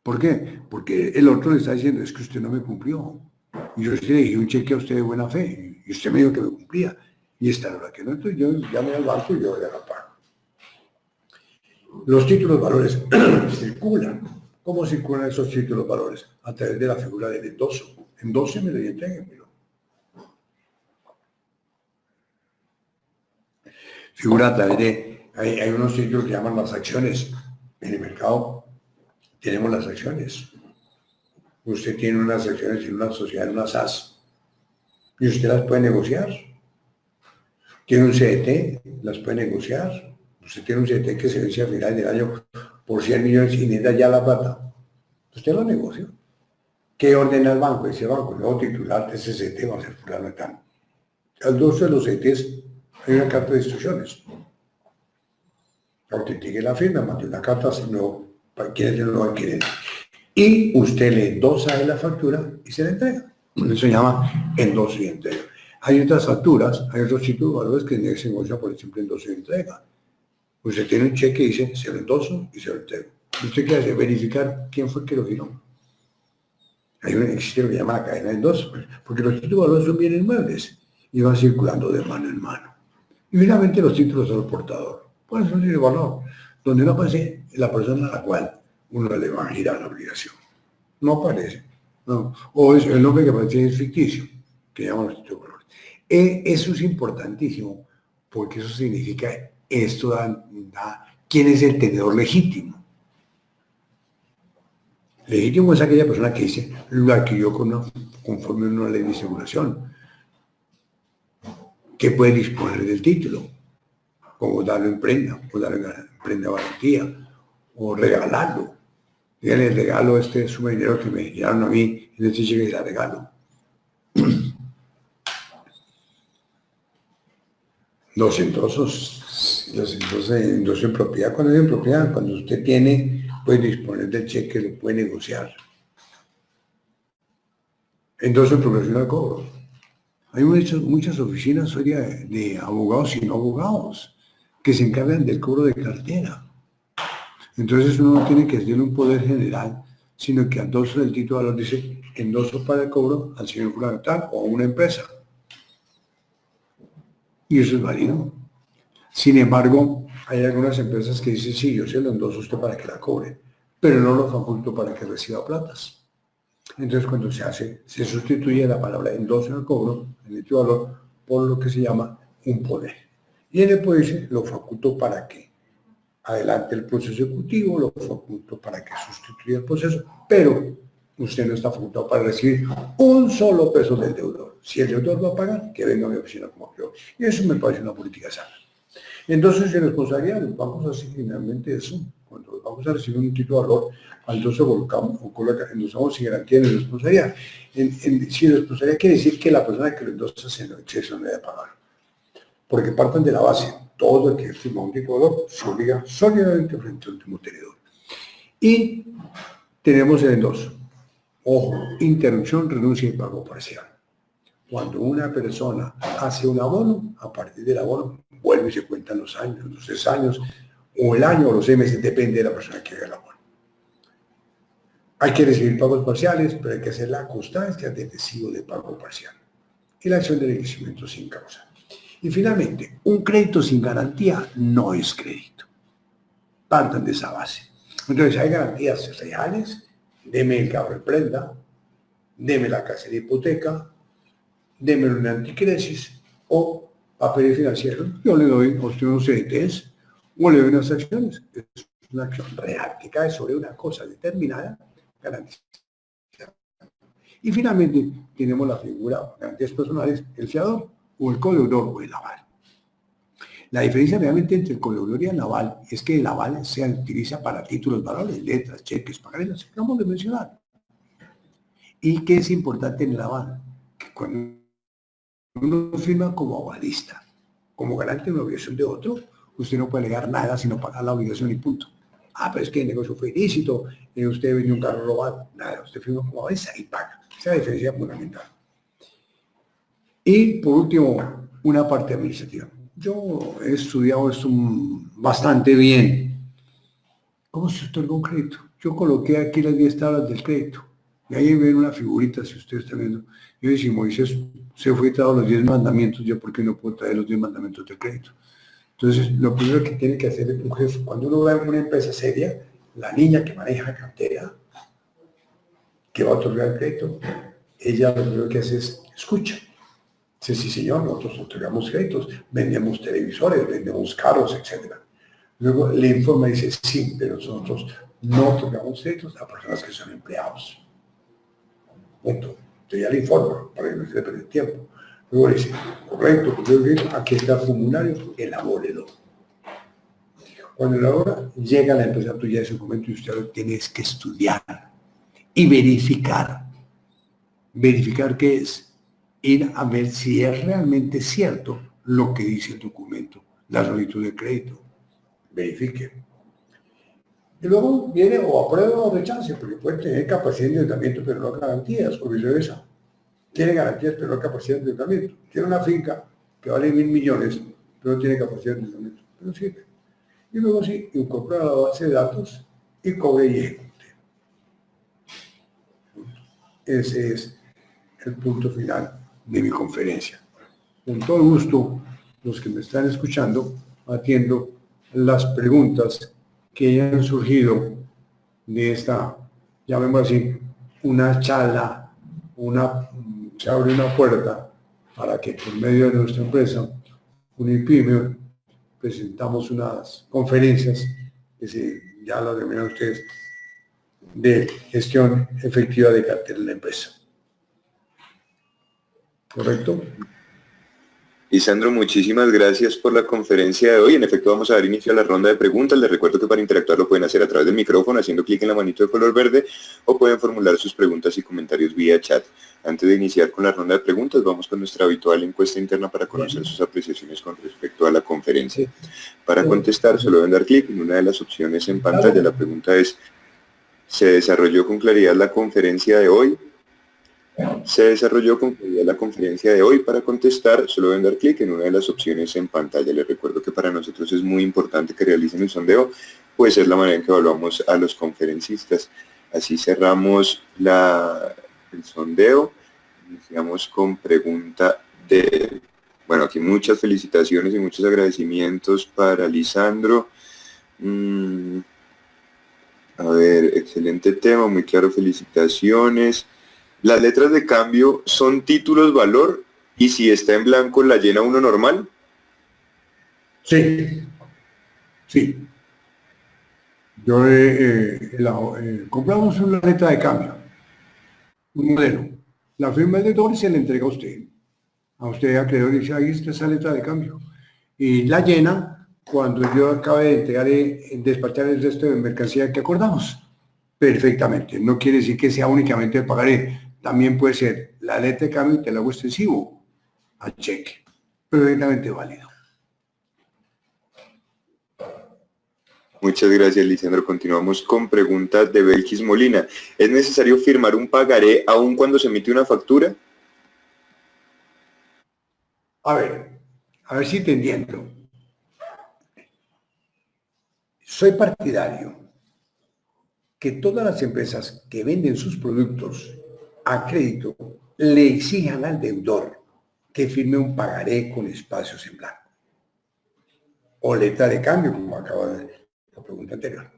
¿Por qué? Porque el otro le está diciendo, es que usted no me cumplió. Y yo sí le dije un cheque a usted de buena fe, y usted me dijo que me cumplía. Y esta hora que no, entonces yo llamé al banco y yo ya la pago. Los títulos valores circulan. ¿Cómo circulan esos títulos valores? A través de la figura del endoso. Endósemelo y entréguemelo. Figura a través de, hay unos títulos que llaman las acciones. En el mercado tenemos las acciones. Usted tiene unas acciones en una sociedad, en una SAS, y usted las puede negociar. Tiene un CDT, las puede negociar. Usted tiene un CDT que se vence a final del año por 100 millones y necesita ya la plata. Usted lo negocia. ¿Qué ordena el banco? Ese banco, el nuevo titular de ese CDT va a ser fulano de tal. Al dorso de los CDTs hay una carta de instrucciones. Autentique la firma, mande una carta, si no, para quienes no lo adquieren. Y usted le endosa en la factura y se la entrega. Eso se llama endoso y entrega. Hay otras facturas, hay otros títulos de valores que se negocian por el simple endoso y entrega. Usted tiene un cheque y dice, se lo endoso y se lo entrego. ¿Usted qué hace? Verificar quién fue el que lo firmó. Existe lo que llama la cadena de endoso, porque los títulos de valores son bienes muebles y van circulando de mano en mano. Y finalmente los títulos son el portador. Pues eso tiene valor, donde no aparece la persona a la cual uno le va a girar la obligación. No aparece. No. O es el nombre que aparece es ficticio, que llaman los títulos de valores. Eso es importantísimo, porque eso significa, esto da quién es el tenedor legítimo. Legítimo es aquella persona que dice, lo adquirió conforme a una ley de aseguración, que puede disponer del título, como darlo en prenda, o darlo en prenda de garantía, o regalarlo. Díganle, regalo este su dinero que me dieron a mí, en este cheque se regalo. Los endosos en propiedad, cuando es en propiedad, cuando usted tiene, puede disponer del cheque, lo puede negociar. Endoso en progresión al cobro. Hay muchas oficinas hoy de abogados y no abogados que se encargan del cobro de cartera. Entonces uno no tiene que hacerle un poder general, sino que endoso del título de valor dice endoso para el cobro al señor fulano tal o a una empresa. Y eso es válido. Sin embargo, hay algunas empresas que dicen, sí, yo se lo endoso a usted para que la cobre, pero no lo faculto para que reciba platas. Entonces, cuando se sustituye la palabra endoso al cobro, en el título de valor, por lo que se llama un poder. Y en el poder dice, lo faculto para que adelante el proceso ejecutivo, lo faculto para que sustituya el proceso, pero usted no está facultado para recibir un solo peso del deudor. Si el deudor va a pagar, que venga a mi oficina como yo. Y eso me parece una política sana. Entonces, en responsabilidad, los bancos hacen finalmente eso. Cuando los bancos reciben un título de valor, entonces colocamos endosamos sin garantía de responsabilidad. Sin responsabilidad quiere decir que la persona que lo endosa se no debe pagar. Porque partan de la base, todo el que firma un título de valor se obliga sólidamente frente al último tenedor. Y tenemos el endoso. Ojo, interrupción, renuncia y pago parcial. Cuando una persona hace un abono, a partir del abono vuelve y se cuentan los años, los 6 años, o el año o los 6 meses, depende de la persona que haga el abono. Hay que recibir pagos parciales, pero hay que hacer la constancia del recibo de pago parcial y la acción de enriquecimiento sin causa. Y finalmente, un crédito sin garantía no es crédito. Partan de esa base. Entonces hay garantías reales, deme el carro en prenda, deme la casa de hipoteca, deme una anticrisis o papeles financieros. Yo le doy a usted unos CDTs o le doy unas acciones. Es una acción real que cae sobre una cosa determinada, garantizada. Y finalmente tenemos la figura de garantías personales, el fiador o el codeudor o el aval. La diferencia realmente entre el codeudor y el aval es que el aval se utiliza para títulos, valores, letras, cheques, pagarés, los que acabamos de mencionar. ¿Y qué es importante en el aval? Que cuando uno firma como avalista, como garante de una obligación de otro, usted no puede alegar nada sino pagar la obligación y punto. Ah, pero es que el negocio fue ilícito, usted vendió un carro robado, nada, usted firma como avisa y paga. Esa es la diferencia fundamental. Y por último, una parte administrativa. Yo he estudiado esto bastante bien. ¿Cómo se otorga un crédito? Yo coloqué aquí las 10 tablas del crédito. Y ahí ven una figurita, si ustedes están viendo. Yo dije, si Moisés se fue traído los 10 mandamientos, ¿yo por qué no puedo traer los 10 mandamientos del crédito? Entonces, lo primero que tiene que hacer un jefe, cuando uno va en una empresa seria, la niña que maneja cartera, que va a otorgar el crédito, ella lo primero que hace es escucha. Dice, sí señor, nosotros otorgamos créditos, vendemos televisores, vendemos carros, etc. Luego le informa y dice, sí, pero nosotros no otorgamos créditos a personas que son empleados. Punto. Entonces ya le informa para que no se le pierda tiempo. Luego le dice, correcto, aquí está el formulario, elabórelo. Cuando elabora, llega a la empresa tuya de ese momento y usted lo tienes que estudiar y verificar. ¿Verificar qué es? Ir a ver si es realmente cierto lo que dice el documento, la solicitud de crédito. Verifique. Y luego viene o aprueba o rechace, porque puede tener capacidad de endeudamiento, pero no garantías, o viceversa. Tiene garantías, pero no capacidad de endeudamiento. Tiene una finca que vale 1.000 millones, pero no tiene capacidad de endeudamiento. Pero sirve. Y luego sí, incorpora la base de datos y cobre y ejecute. Ese es el punto final de mi conferencia. Con todo gusto, los que me están escuchando, atiendo las preguntas que hayan surgido de esta, llamémoslo así, una charla, se abre una puerta para que por medio de nuestra empresa, Unipyme, presentamos unas conferencias que ya las denominan ustedes, de gestión efectiva de cartera en la empresa. ¿Correcto? Lisandro, muchísimas gracias por la conferencia de hoy. En efecto, vamos a dar inicio a la ronda de preguntas. Les recuerdo que para interactuar lo pueden hacer a través del micrófono, haciendo clic en la manito de color verde, o pueden formular sus preguntas y comentarios vía chat. Antes de iniciar con la ronda de preguntas, vamos con nuestra habitual encuesta interna para conocer sus apreciaciones con respecto a la conferencia. Para contestar, solo deben dar clic en una de las opciones en pantalla. La pregunta es, ¿se desarrolló con claridad la conferencia de hoy? Se desarrolló con claridad la conferencia de hoy. Para contestar, solo deben dar clic en una de las opciones en pantalla. Les recuerdo que para nosotros es muy importante que realicen el sondeo, pues es la manera en que evaluamos a los conferencistas. Así cerramos el sondeo. Iniciamos con pregunta de... Bueno, aquí muchas felicitaciones y muchos agradecimientos para Lisandro. A ver, excelente tema, muy claro, felicitaciones. Las letras de cambio son títulos valor y si está en blanco la llena uno normal. Sí, sí. Yo compramos una letra de cambio, un modelo. La firma del deudor se le entrega a usted. A usted, acreedor, dice, ahí está esa letra de cambio. Y la llena cuando yo acabe de entregar, despachar el resto de mercancía que acordamos. Perfectamente. No quiere decir que sea únicamente el pagaré. También puede ser la letra de cambio y te la hago extensivo a cheque. Perfectamente válido. Muchas gracias, Lisandro. Continuamos con preguntas de Belkis Molina. ¿Es necesario firmar un pagaré aún cuando se emite una factura? A ver si te entiendo. Soy partidario que todas las empresas que venden sus productos a crédito le exijan al deudor que firme un pagaré con espacios en blanco o letra de cambio, como acaba de la pregunta anterior,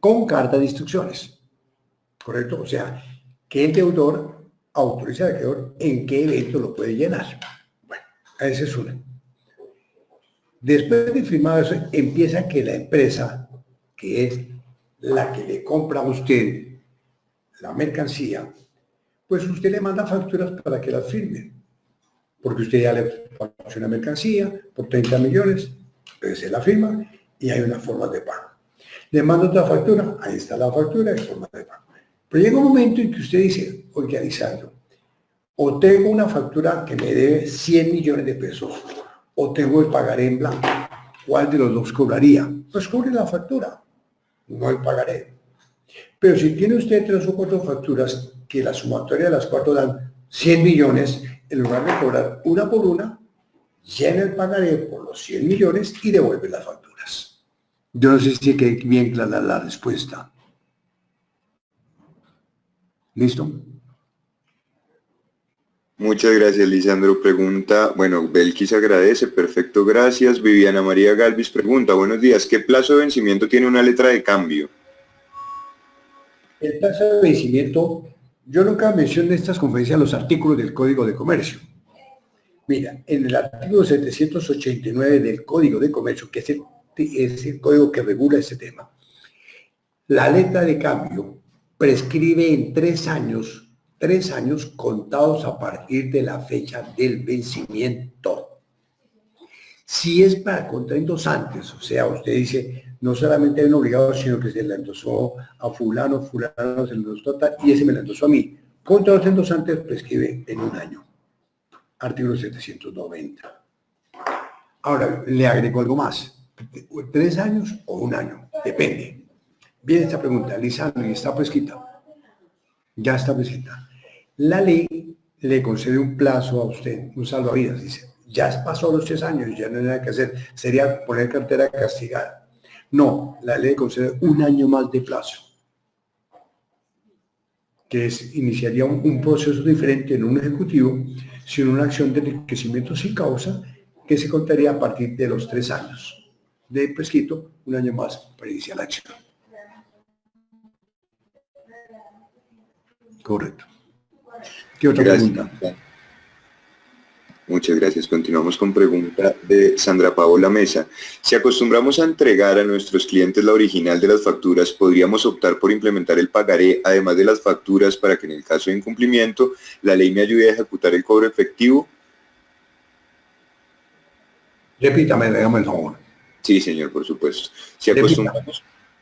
con carta de instrucciones, ¿correcto? O sea, que el deudor autoriza al acreedor en qué evento lo puede llenar. Bueno, esa es una. Después de firmado eso, empieza que la empresa, que es la que le compra a usted la mercancía, pues usted le manda facturas para que las firme. Porque usted ya le pagó una mercancía por 30 millones, entonces se la firma y hay una forma de pago. Le manda otra factura, ahí está la factura y forma de pago. Pero llega un momento en que usted dice, oiga, Lisandro, o tengo una factura que me debe 100 millones de pesos, o tengo el pagaré en blanco. ¿cuál de los dos cobraría? Pues cobre la factura, no el pagaré. Pero si tiene usted 3 o 4 facturas, que la sumatoria de las 4 dan 100 millones, en lugar de cobrar una por una, llena el pagaré por los 100 millones y devuelve las facturas. Yo no sé si quedé bien clara la respuesta. ¿Listo? Muchas gracias, Lisandro. Pregunta, bueno, Belkis agradece, perfecto, gracias. Viviana María Galvis pregunta, buenos días, ¿qué plazo de vencimiento tiene una letra de cambio? El plazo de vencimiento, yo nunca menciono en estas conferencias los artículos del Código de Comercio. Mira, en el artículo 789 del Código de Comercio, que es el código que regula este tema, la letra de cambio prescribe en 3 años contados a partir de la fecha del vencimiento. Si es para contraendosantes, o sea, usted dice, no solamente hay un obligado, sino que se le endosó a fulano se le endosó y ese me lo endosó a mí. Contra los endosantes prescribe en 1 año. Artículo 790. Ahora, le agrego algo más. 3 años o 1 año, depende. Viene esta pregunta, Lisandro, ¿y está prescrita? Ya está prescrita. La ley le concede un plazo a usted, un salvavidas, dice, ya pasó los 3 años, ya no hay nada que hacer, sería poner cartera castigada. No, la ley concede 1 año más de plazo, que iniciaría un proceso diferente en un ejecutivo, sin una acción de enriquecimiento sin causa, que se contaría a partir de los 3 años de prescrito, 1 año más para iniciar la acción. Correcto. ¿Qué otra pregunta? Muchas gracias. Continuamos con pregunta de Sandra Paola Mesa. Si acostumbramos a entregar a nuestros clientes la original de las facturas, ¿podríamos optar por implementar el pagaré además de las facturas para que en el caso de incumplimiento la ley me ayude a ejecutar el cobro efectivo? Repítame, dígame el favor. Sí, señor, por supuesto.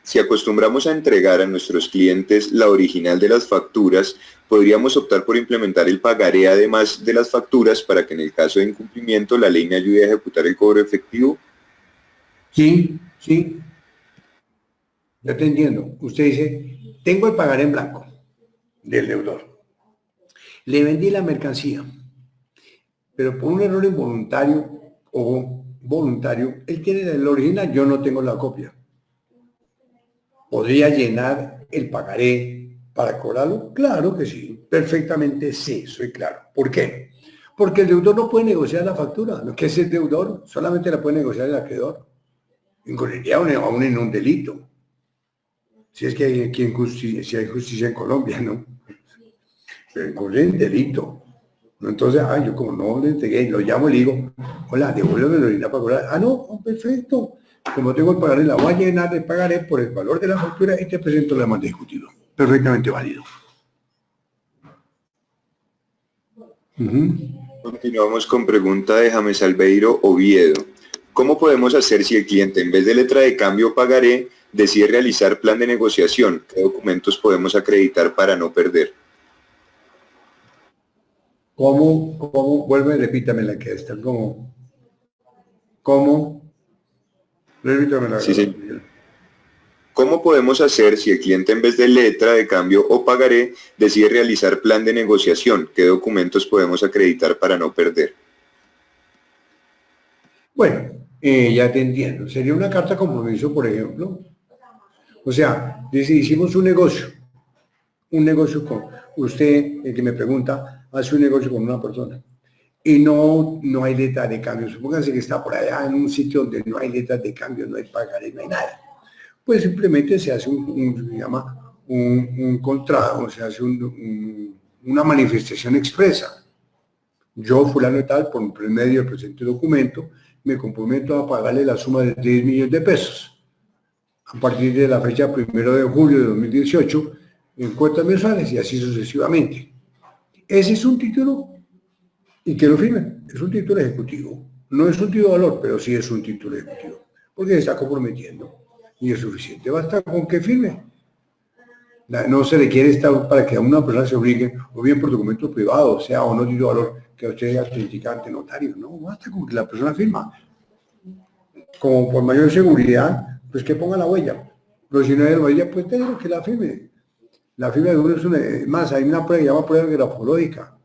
Si acostumbramos a entregar a nuestros clientes la original de las facturas, ¿podríamos optar por implementar el pagaré además de las facturas para que en el caso de incumplimiento la ley me ayude a ejecutar el cobro efectivo? Sí, sí. Yo te entiendo. Usted dice, tengo el pagaré en blanco del deudor. Le vendí la mercancía, pero por un error involuntario o voluntario, él tiene el original, yo no tengo la copia. ¿Podría llenar el pagaré para cobrarlo? Claro que sí, perfectamente sí, soy claro. ¿Por qué? Porque el deudor no puede negociar la factura. Lo que es el deudor solamente la puede negociar el acreedor. Incurriría aún en un delito. Si es que hay aquí si hay justicia en Colombia, ¿no? Pero incurre en delito. Entonces, yo como no le entregué, lo llamo y le digo, hola, devuélveme la original para cobrar. No, perfecto. Como tengo el pagaré, la voy a llenar de pagaré por el valor de la factura y te presento la demanda ejecutiva. Perfectamente válido. Continuamos con pregunta de James Albeiro Oviedo. ¿Cómo podemos hacer si el cliente en vez de letra de cambio o pagaré decide realizar plan de negociación? ¿Qué documentos podemos acreditar para no perder? ¿Cómo? Vuelve, repítame la que está. ¿Cómo? Repítame la que sí. ¿Cómo podemos hacer si el cliente en vez de letra de cambio o pagaré decide realizar plan de negociación? ¿Qué documentos podemos acreditar para no perder? Bueno, ya te entiendo. Sería una carta de compromiso, por ejemplo. O sea, hicimos un negocio con usted, el que me pregunta, hace un negocio con una persona y no hay letra de cambio. Supóngase que está por allá en un sitio donde no hay letras de cambio, no hay pagaré, no hay nada. Pues simplemente se hace un contrato, se hace una manifestación expresa. Yo, fulano y tal, por medio del presente documento, me comprometo a pagarle la suma de 10 millones de pesos a partir de la fecha 1 de julio de 2018 en cuotas mensuales y así sucesivamente. Ese es un título, y que lo firmen, es un título ejecutivo. No es un título de valor, pero sí es un título ejecutivo, porque se está comprometiendo y es suficiente. Basta con que firme. No se requiere estar para que a una persona se obligue, o bien por documento privado, sea o no título de valor, que usted autentica ante notario. No, basta con que la persona firma. como por mayor seguridad, pues que ponga la huella. Pero si no hay huella, pues déjelo que la firme. La firma de uno es una, más, hay una prueba que se llama prueba grafológica.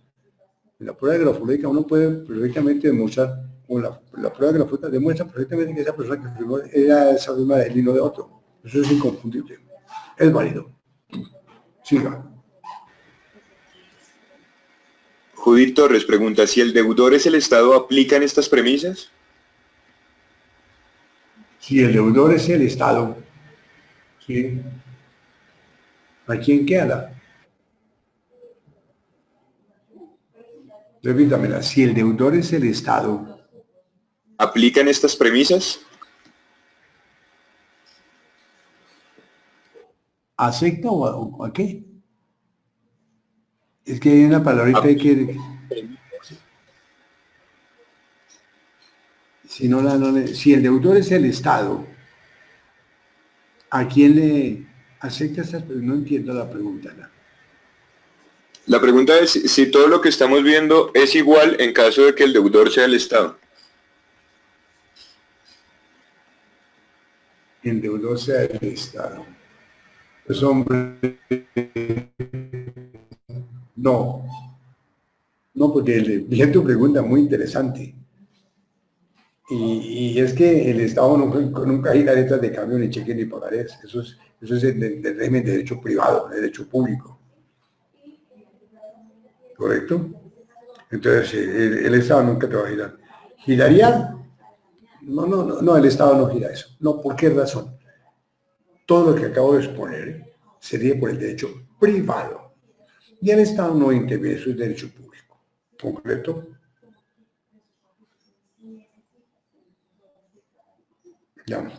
En la prueba grafológica uno puede perfectamente demostrar, o la prueba grafológica demuestra perfectamente que esa persona que firmó era esa firma del hilo de otro. Eso es inconfundible. Es válido. Siga. Judith Torres pregunta, si el deudor es el Estado, ¿aplican estas premisas? Si el deudor es el Estado, ¿sí? ¿A quién queda? Repítamela. Si el deudor es el Estado, ¿Aplican estas premisas? ¿acepta o a qué? Es que hay una palabrita ahí que... Si el deudor es el Estado, ¿a quién le acepta estas preguntas? No entiendo la pregunta. La pregunta es si todo lo que estamos viendo es igual en caso de que el deudor sea el Estado. El deudor sea el Estado. Pues hombre, no. No, porque fíjate tu pregunta muy interesante. Y es que el Estado nunca gira letras de cambio, ni cheques, ni pagarés. Eso es el régimen de derecho privado, de derecho público. ¿Correcto? Entonces, el Estado nunca te va a girar. ¿Giraría? No, el Estado no gira eso. No, ¿por qué razón? Todo lo que acabo de exponer sería por el derecho privado. Y el Estado no interviene, eso es derecho público. ¿Concreto? Ya.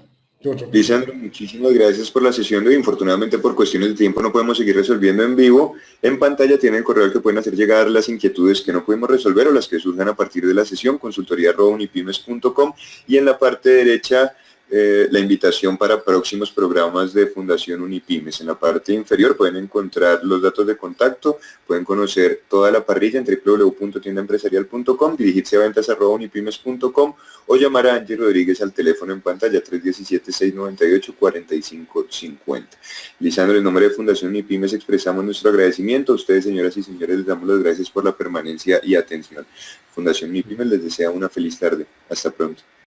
Lisandro, muchísimas gracias por la sesión de hoy. Infortunadamente por cuestiones de tiempo no podemos seguir resolviendo en vivo. En pantalla tienen el correo al que pueden hacer llegar las inquietudes que no pudimos resolver o las que surjan a partir de la sesión, consultoría@unipymes.com, y en la parte derecha la invitación para próximos programas de Fundación Unipymes. En la parte inferior pueden encontrar los datos de contacto, pueden conocer toda la parrilla en www.tiendaempresarial.com, dirigirse a ventas@unipymes.com o llamar a Angie Rodríguez al teléfono en pantalla 317-698-4550. Lisandro, en nombre de Fundación Unipymes expresamos nuestro agradecimiento. A ustedes, señoras y señores, les damos las gracias por la permanencia y atención. Fundación Unipymes les desea una feliz tarde. Hasta pronto.